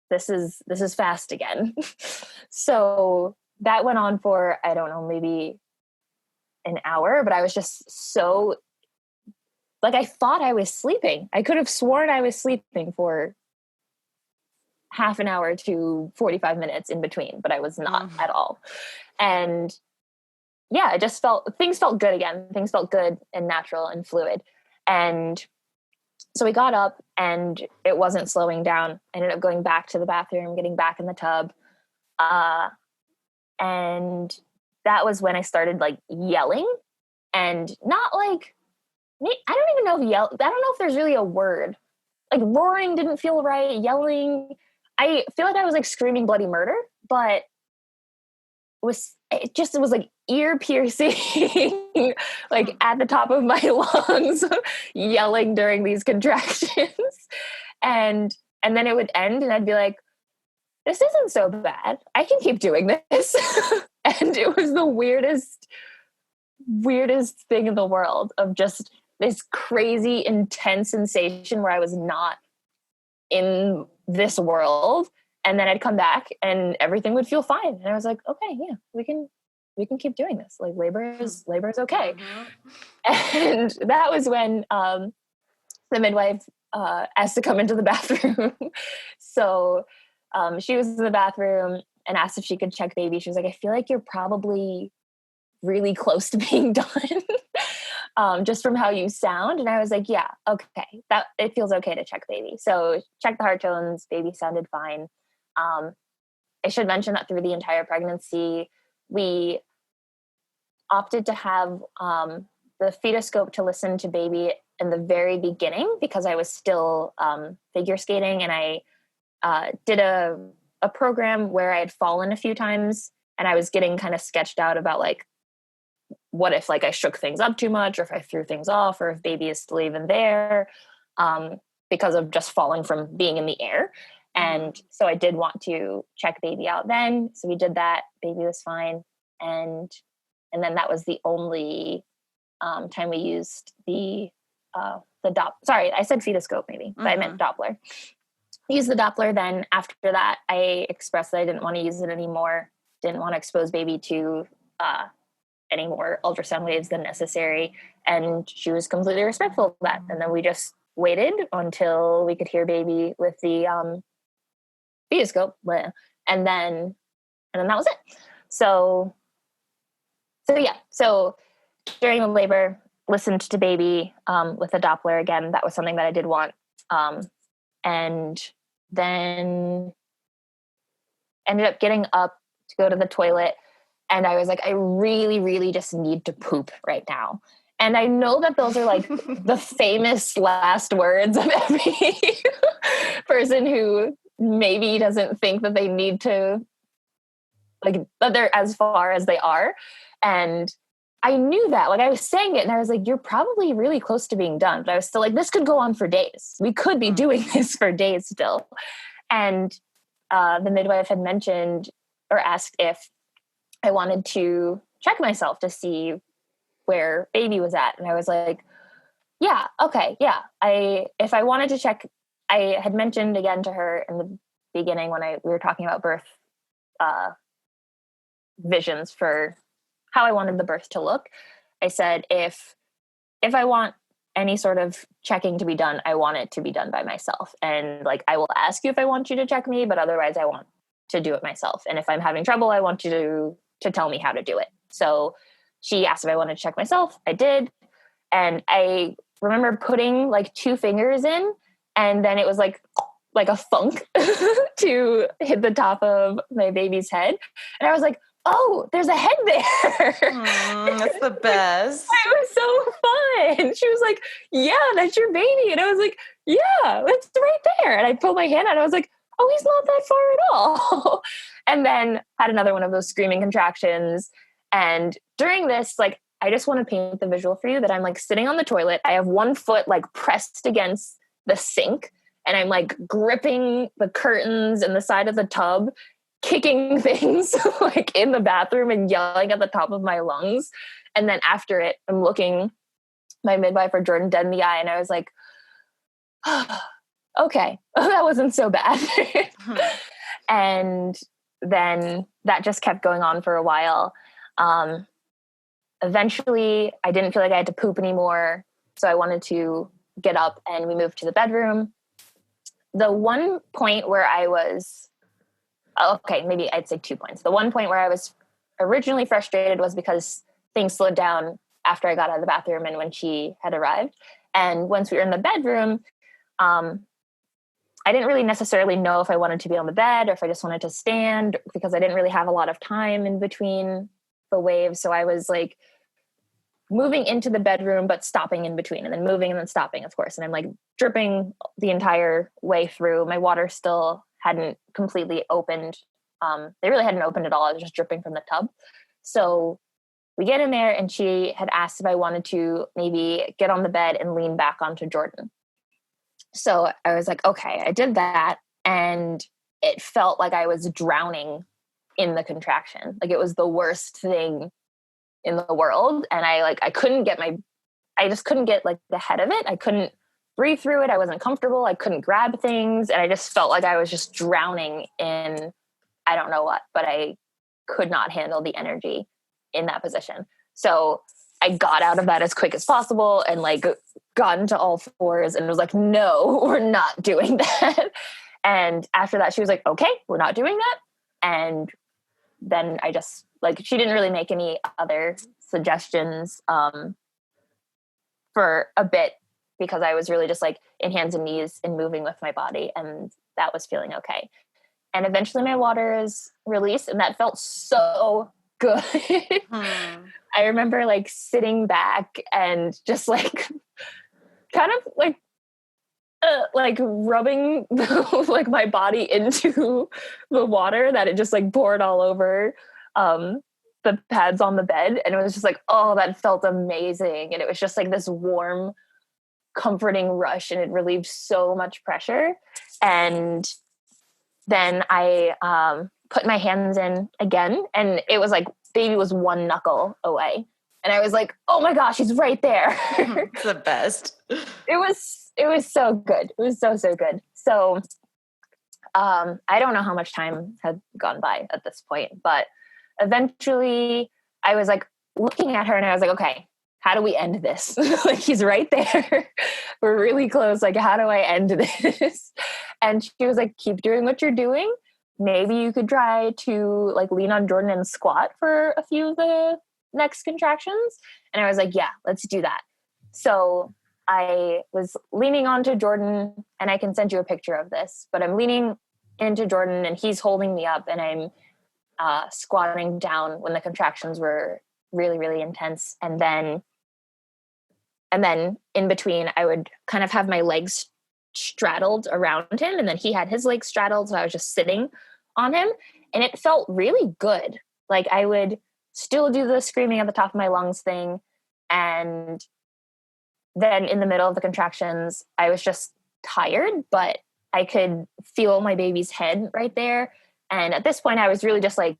this is fast again. So that went on for, I don't know, maybe an hour, but I was just so, like, I thought I was sleeping. I could have sworn I was sleeping for half an hour to 45 minutes in between, but I was not at all. And yeah, it just things felt good again. Things felt good and natural and fluid. And so we got up and it wasn't slowing down. I ended up going back to the bathroom, getting back in the tub. And that was when I started like yelling, and not like, I don't even know if I don't know if there's really a word. Like roaring didn't feel right. Yelling, I feel like I was like screaming bloody murder, but it was like ear piercing, like at the top of my lungs, yelling during these contractions. And then it would end and I'd be like, this isn't so bad. I can keep doing this. And it was the weirdest thing in the world, of just this crazy, intense sensation where I was not in this world. And then I'd come back and everything would feel fine. And I was like, okay, yeah, we can keep doing this. Like labor is okay. And that was when the midwife asked to come into the bathroom. So she was in the bathroom and asked if she could check baby. She was like, I feel like you're probably really close to being done, just from how you sound. And I was like, yeah, okay, that it feels okay to check baby. So check the heart tones, baby sounded fine. I should mention that through the entire pregnancy, we opted to have the fetoscope to listen to baby in the very beginning, because I was still figure skating, and I did a program where I had fallen a few times, and I was getting kind of sketched out about like, what if like I shook things up too much, or if I threw things off, or if baby is still even there, because of just falling from being in the air. And so I did want to check baby out then. So we did that. Baby was fine. And then that was the only time we used the Doppler. Sorry, I said fetoscope maybe, but I meant Doppler. Use the Doppler. Then after that, I expressed that I didn't want to use it anymore. Didn't want to expose baby to any more ultrasound waves than necessary. And she was completely respectful of that. And then we just waited until we could hear baby with the fetoscope. And then that was it. So yeah. So during the labor, listened to baby with a Doppler again. That was something that I did want. And then ended up getting up to go to the toilet. And I was like, I really, really just need to poop right now. And I know that those are like the famous last words of every person who maybe doesn't think that they need to, like, that they're as far as they are. And I knew that, like, I was saying it and I was like, you're probably really close to being done. But I was still like, this could go on for days. We could be doing this for days still. And the midwife had mentioned or asked if I wanted to check myself to see where baby was at. And I was like, yeah, okay. Yeah. If I wanted to check, I had mentioned again to her in the beginning when we were talking about birth visions for how I wanted the birth to look. I said, if I want any sort of checking to be done, I want it to be done by myself. And like, I will ask you if I want you to check me, but otherwise I want to do it myself. And if I'm having trouble, I want you to tell me how to do it. So she asked if I wanted to check myself. I did. And I remember putting like 2 fingers in, and then it was like a thunk to hit the top of my baby's head. And I was like, oh, there's a head there. That's the best. It was so fun. She was like, yeah, that's your baby. And I was like, yeah, it's right there. And I put my hand out and I was like, oh, he's not that far at all. And then had another one of those screaming contractions. And during this, like, I just want to paint the visual for you that I'm like sitting on the toilet. I have one foot like pressed against the sink, and I'm like gripping the curtains and the side of the tub, kicking things like in the bathroom and yelling at the top of my lungs. And then after it, I'm looking my midwife or Jordan dead in the eye. And I was like, oh, okay, that wasn't so bad. And then that just kept going on for a while. eventually I didn't feel like I had to poop anymore. So I wanted to get up, and we moved to the bedroom. The one point where I was, okay, maybe I'd say 2 points. The one point where I was originally frustrated was because things slowed down after I got out of the bathroom and when she had arrived. And once we were in the bedroom, I didn't really necessarily know if I wanted to be on the bed or if I just wanted to stand, because I didn't really have a lot of time in between the waves. So I was like moving into the bedroom, but stopping in between, and then moving and then stopping, of course. And I'm like dripping the entire way through. My water still hadn't completely opened. They really hadn't opened at all. I was just dripping from the tub. So we get in there, and she had asked if I wanted to maybe get on the bed and lean back onto Jordan. So I was like, okay, I did that. And it felt like I was drowning in the contraction. Like it was the worst thing in the world. And I just couldn't get like the head of it. I couldn't breathe through it. I wasn't comfortable. I couldn't grab things. And I just felt like I was just drowning in, I don't know what, but I could not handle the energy in that position. So I got out of that as quick as possible and like got into all fours and was like, no, we're not doing that. And after that, she was like, okay, we're not doing that. And then I just like, she didn't really make any other suggestions for a bit, because I was really just like in hands and knees and moving with my body, and that was feeling okay. And eventually my water is released, and that felt so good. I remember like sitting back and just like kind of like rubbing like my body into the water, that it just like poured all over the pads on the bed. And it was just like, oh, that felt amazing. And it was just like this warm, comforting rush, and it relieved so much pressure. And then I put my hands in again, and it was like baby was one knuckle away. And I was like, oh my gosh, he's right there. It's the best. It was so good. It was so good. So I don't know how much time had gone by at this point, but eventually I was like looking at her, and I was like, okay, how do we end this? Like, he's right there. We're really close. Like, how do I end this? And she was like, keep doing what you're doing. Maybe you could try to like lean on Jordan and squat for a few of the next contractions. And I was like, yeah, let's do that. So I was leaning onto Jordan, and I can send you a picture of this, but I'm leaning into Jordan and he's holding me up, and I'm squatting down when the contractions were really, really intense. And then in between, I would kind of have my legs straddled around him, and then he had his legs straddled. So I was just sitting on him, and it felt really good. Like I would still do the screaming at the top of my lungs thing. And then in the middle of the contractions, I was just tired, but I could feel my baby's head right there. And at this point, I was really just like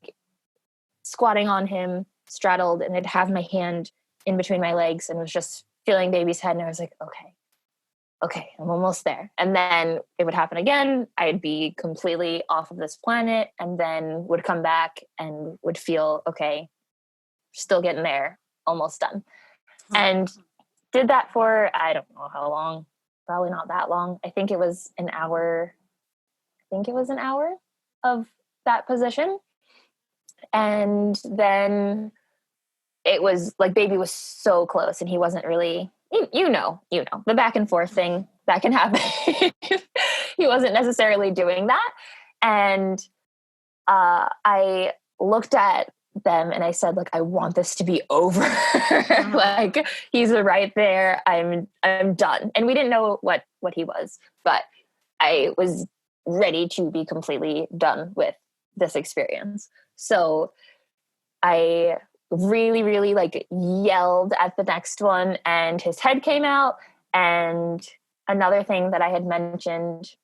squatting on him, straddled, and I'd have my hand in between my legs and was just feeling baby's head. And I was like, okay, I'm almost there. And then it would happen again. I'd be completely off of this planet, and then would come back and would feel, okay, still getting there, almost done. And did that for, I don't know how long, probably not that long. I think it was an hour of that position. And then it was like baby was so close, and he wasn't really, you know, the back and forth thing that can happen. He wasn't necessarily doing that. And I looked at them and I said, like, I want this to be over. Like, he's right there. I'm done. And we didn't know what he was, but I was ready to be completely done with this experience. So I really, really like yelled at the next one, and his head came out. And another thing that I had mentioned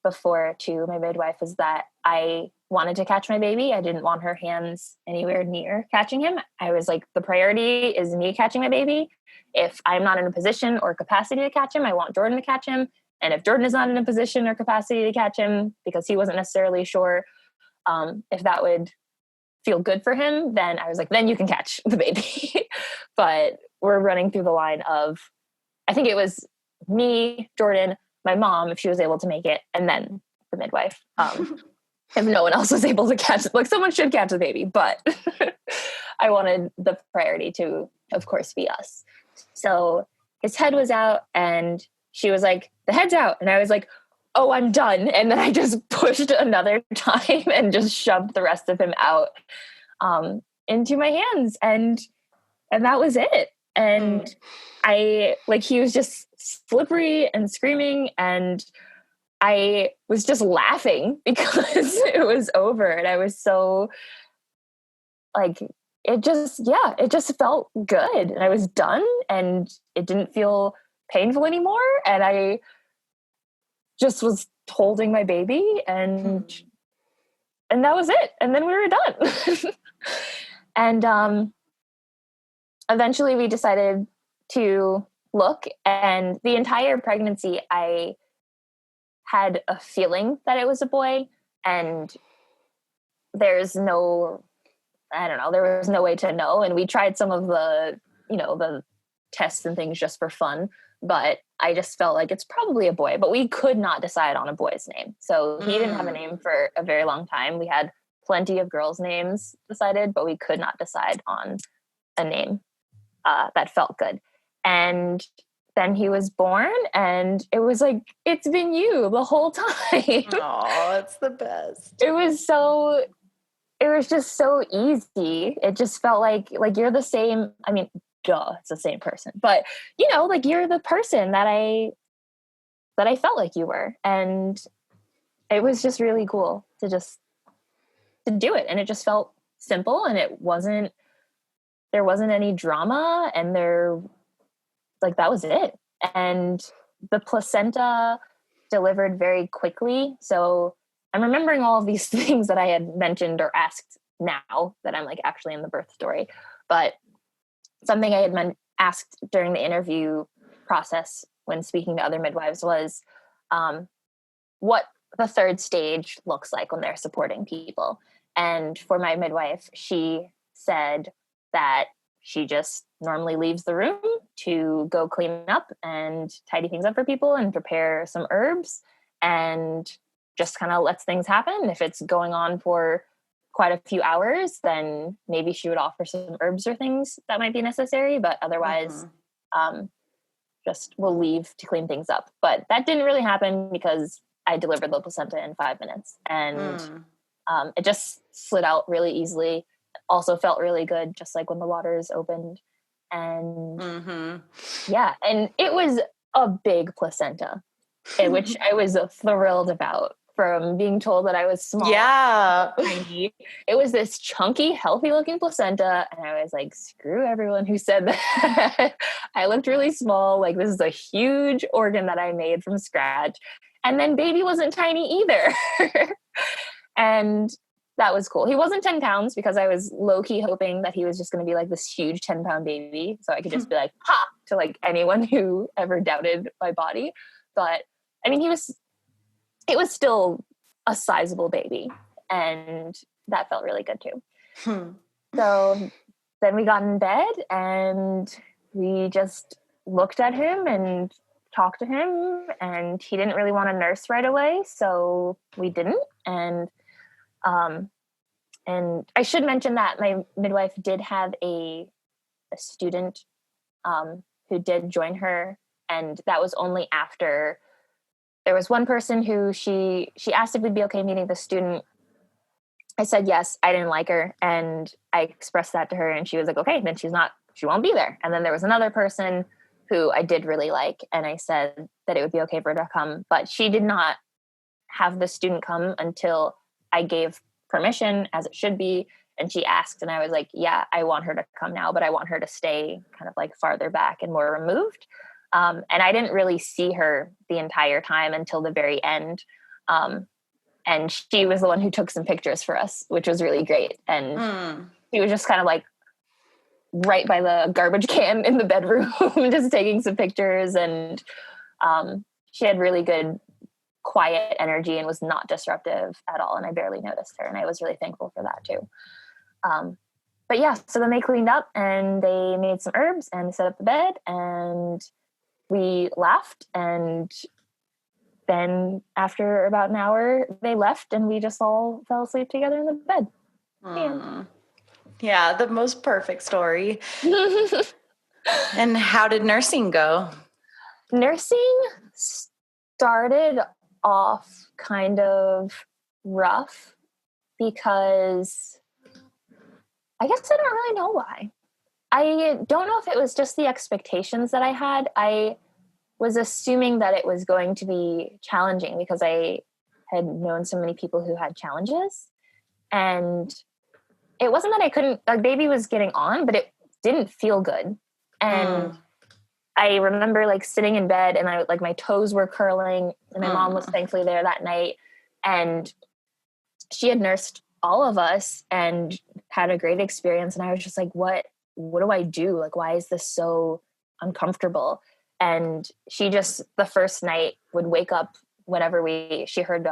before to my midwife is that I wanted to catch my baby. I didn't want her hands anywhere near catching him. I was like, the priority is me catching my baby. If I'm not in a position or capacity to catch him, I want Jordan to catch him. And if Jordan is not in a position or capacity to catch him, because he wasn't necessarily sure if that would feel good for him, then I was like, then you can catch the baby. But we're running through the line of, I think it was me, Jordan, my mom, if she was able to make it, and then the midwife. If no one else was able to catch it, like someone should catch the baby, but I wanted the priority to, of course, be us. So his head was out and she was like, the head's out. And I was like, oh, I'm done. And then I just pushed another time and just shoved the rest of him out into my hands. And that was it. And he was just slippery and screaming, and I was just laughing because it was over. And I was so it just felt good. And I was done and it didn't feel painful anymore. And I just was holding my baby and that was it. And then we were done. And eventually we decided to look, and the entire pregnancy I had a feeling that it was a boy, and there was no way to know. And we tried some of the, the tests and things just for fun, but I just felt like it's probably a boy, but we could not decide on a boy's name. So he didn't have a name for a very long time. We had plenty of girls' names decided, but we could not decide on a name that felt good. And then he was born, and it was like, it's been you the whole time. Oh, it's the best. It was just so easy. It just felt like you're the same. I mean, duh, it's the same person, but you're the person that I felt like you were. And it was just really cool to do it. And it just felt simple, and there wasn't any drama, and that was it. And the placenta delivered very quickly. So I'm remembering all of these things that I had mentioned or asked now that I'm actually in the birth story. But something I had asked during the interview process when speaking to other midwives was what the third stage looks like when they're supporting people. And for my midwife, she said that she just normally leaves the room to go clean up and tidy things up for people and prepare some herbs, and just kind of lets things happen. If it's going on for quite a few hours, then maybe she would offer some herbs or things that might be necessary, but otherwise just will leave to clean things up. But that didn't really happen because I delivered the placenta in 5 minutes, and it just slid out really easily. Also felt really good, just like when the waters opened. And yeah, and it was a big placenta, which I was thrilled about. From being told that I was small, tiny, it was this chunky, healthy-looking placenta, and I was like, "Screw everyone who said that." I looked really small. Like, this is a huge organ that I made from scratch, and then baby wasn't tiny either, and that was cool. He wasn't 10 pounds because I was low-key hoping that he was just going to be like this huge 10-pound baby, so I could just be like, "Ha!" to anyone who ever doubted my body. But I mean, it was still a sizable baby, and that felt really good too. So then we got in bed and we just looked at him and talked to him, and he didn't really want to nurse right away. So we didn't. And I should mention that my midwife did have a student who did join her, and that was only after. There was one person who she asked if we'd be okay meeting the student. I said yes. I didn't like her, and I expressed that to her, and she was like, okay, then she won't be there. And then there was another person who I did really like, and I said that it would be okay for her to come, but she did not have the student come until I gave permission, as it should be. And she asked, and I was like, yeah, I want her to come now, but I want her to stay kind of farther back and more removed. And I didn't really see her the entire time until the very end. And she was the one who took some pictures for us, which was really great. And she was just kind of right by the garbage can in the bedroom, just taking some pictures. And she had really good, quiet energy and was not disruptive at all. And I barely noticed her. And I was really thankful for that too. But yeah, so then they cleaned up and they made some herbs and set up the bed and we laughed. And then after about an hour, they left and we just all fell asleep together in the bed. Yeah, the most perfect story. And how did nursing go? Nursing started off kind of rough because I guess I don't really know why. I don't know if it was just the expectations that I had. I was assuming that it was going to be challenging because I had known so many people who had challenges. And it wasn't that I couldn't, like, baby was getting on, but it didn't feel good. And I remember like sitting in bed and I like my toes were curling and my mom was thankfully there that night and she had nursed all of us and had a great experience. And I was just like, what do I do? Like, why is this so uncomfortable? And she just, the first night would wake up whenever she heard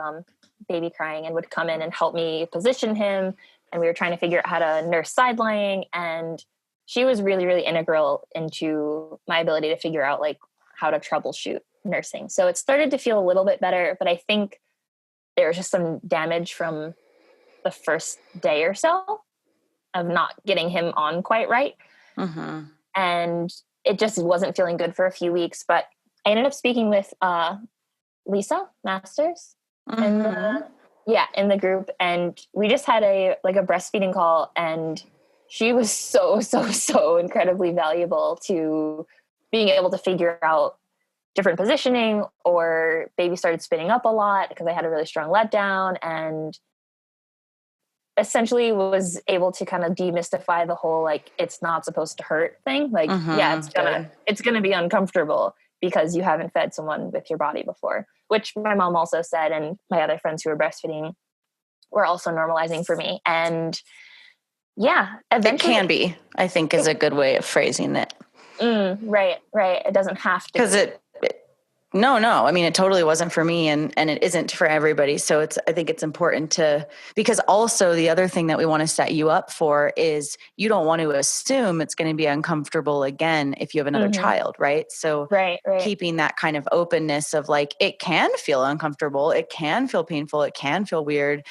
baby crying and would come in and help me position him. And we were trying to figure out how to nurse side lying. And she was really, really integral into my ability to figure out like how to troubleshoot nursing. So it started to feel a little bit better, but I think there was just some damage from the first day or so of not getting him on quite right. And it just wasn't feeling good for a few weeks, but I ended up speaking with Lisa Masters in the group. And we just had a breastfeeding call and she was so incredibly valuable to being able to figure out different positioning, or baby started spitting up a lot because I had a really strong letdown, and essentially was able to kind of demystify the whole, like, it's not supposed to hurt thing. Like, yeah, it's going to be uncomfortable because you haven't fed someone with your body before, which my mom also said. And my other friends who were breastfeeding were also normalizing for me. And yeah, eventually it can be, I think, is a good way of phrasing it. Right. It doesn't have to. Because no. I mean, it totally wasn't for me and it isn't for everybody. So I think it's important because also the other thing that we want to set you up for is you don't want to assume it's going to be uncomfortable again if you have another child, right? So right. Keeping that kind of openness of like, it can feel uncomfortable, it can feel painful, it can feel weird.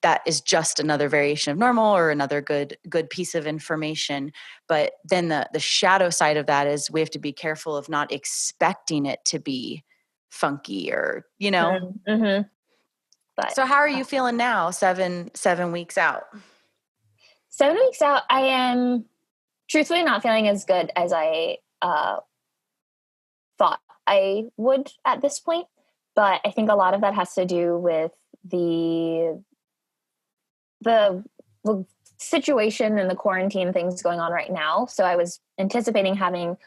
That is just another variation of normal or another good piece of information. But then the shadow side of that is we have to be careful of not expecting it to be funky or, But, so how are you feeling now, 7 weeks out? 7 weeks out, I am truthfully not feeling as good as I thought I would at this point. But I think a lot of that has to do with the situation and the quarantine things going on right now. So I was anticipating having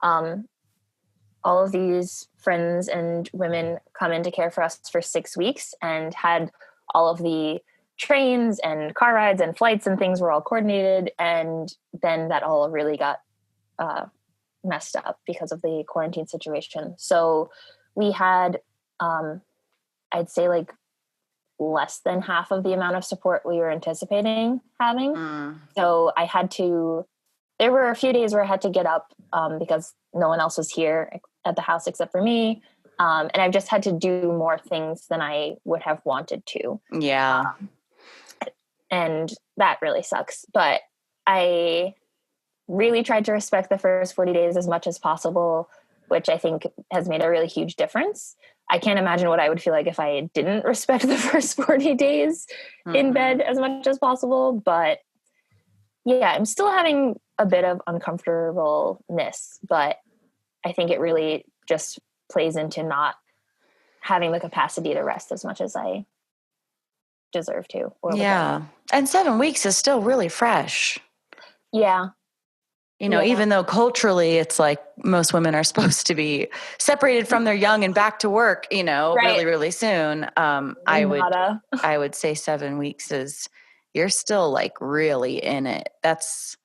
all of these friends and women come in to care for us for 6 weeks, and had all of the trains and car rides and flights and things were all coordinated. And then that all really got messed up because of the quarantine situation. So we had, I'd say like less than half of the amount of support we were anticipating having. So there were a few days where I had to get up because no one else was here at the house except for me. And I've just had to do more things than I would have wanted to. Yeah. And that really sucks. But I really tried to respect the first 40 days as much as possible, which I think has made a really huge difference. I can't imagine what I would feel like if I didn't respect the first 40 days in bed as much as possible. But yeah, I'm still having a bit of uncomfortableness, but I think it really just plays into not having the capacity to rest as much as I deserve to. Yeah. And 7 weeks is still really fresh. Yeah. Even though culturally it's like most women are supposed to be separated from their young and back to work, really, really soon. I would say 7 weeks is, you're still like really in it. That's,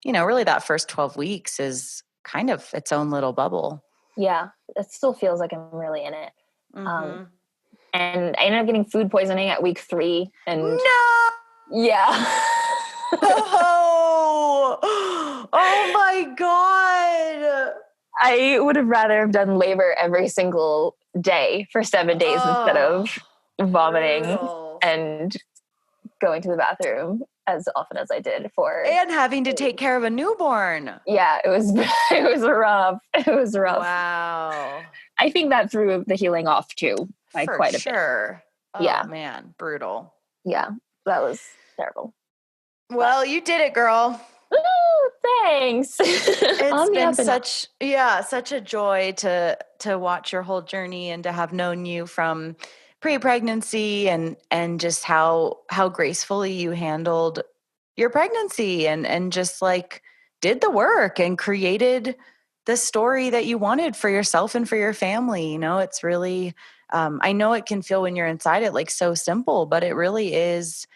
really that first 12 weeks is kind of its own little bubble. Yeah. It still feels like I'm really in it. And I ended up getting food poisoning at week 3. And no! Yeah. Oh my God. I would have rather have done labor every single day for 7 days instead of vomiting brutal. and going to the bathroom as often as I did And having to take care of a newborn. Yeah, it was rough. It was rough. Wow. I think that threw the healing off too by For quite a bit. sure. Oh Yeah. man, brutal. Yeah, that was terrible. Well, you did it, girl. Ooh, thanks. It's been such a joy to watch your whole journey and to have known you from pre-pregnancy and just how gracefully you handled your pregnancy and just like did the work and created the story that you wanted for yourself and for your family. You know, it's really I know it can feel when you're inside it like so simple, but it really is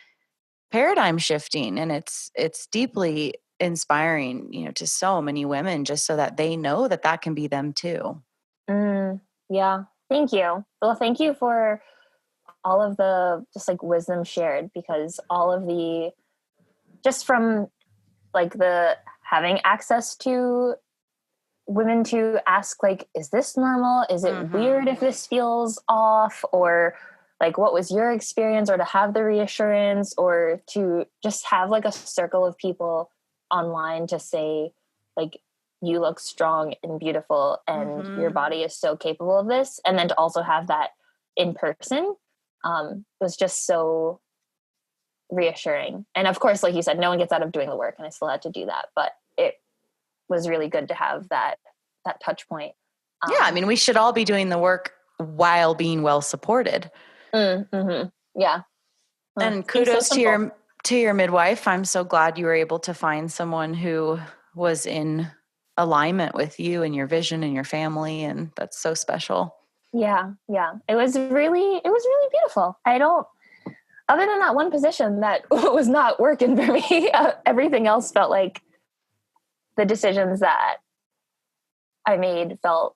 paradigm shifting, and it's deeply inspiring, you know, to so many women, just so that they know that that can be them too. Yeah, thank you. Well, thank you for all of the just like wisdom shared, because all of the just from like the having access to women to ask like, is this normal? Is it weird if this feels off? Or like, what was your experience? Or to have the reassurance, or to just have like a circle of people online to say like, you look strong and beautiful and your body is so capable of this. And then to also have that in person was just so reassuring. And of course, like you said, no one gets out of doing the work, and I still had to do that, but it was really good to have that touch point. Yeah, I mean, we should all be doing the work while being well supported. Yeah. And kudos to your midwife. I'm so glad you were able to find someone who was in alignment with you and your vision and your family, and that's so special. Yeah. It was really beautiful. Other than that one position that was not working for me, everything else felt like the decisions that I made felt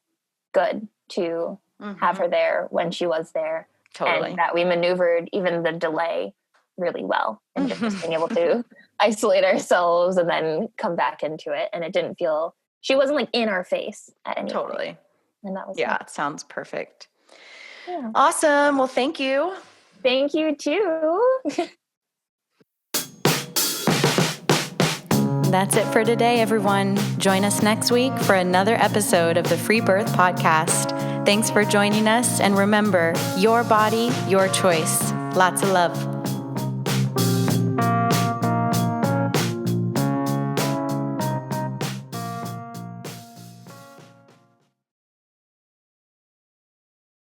good to have her there when she was there. Totally. And that we maneuvered even the delay really well, and just being able to isolate ourselves and then come back into it. And it didn't feel, she wasn't like in our face at any point. Totally. And that was fun. It sounds perfect. Yeah. Awesome. Well, thank you. Thank you too. That's it for today, everyone. Join us next week for another episode of the Free Birth Podcast. Thanks for joining us. And remember, your body, your choice. Lots of love.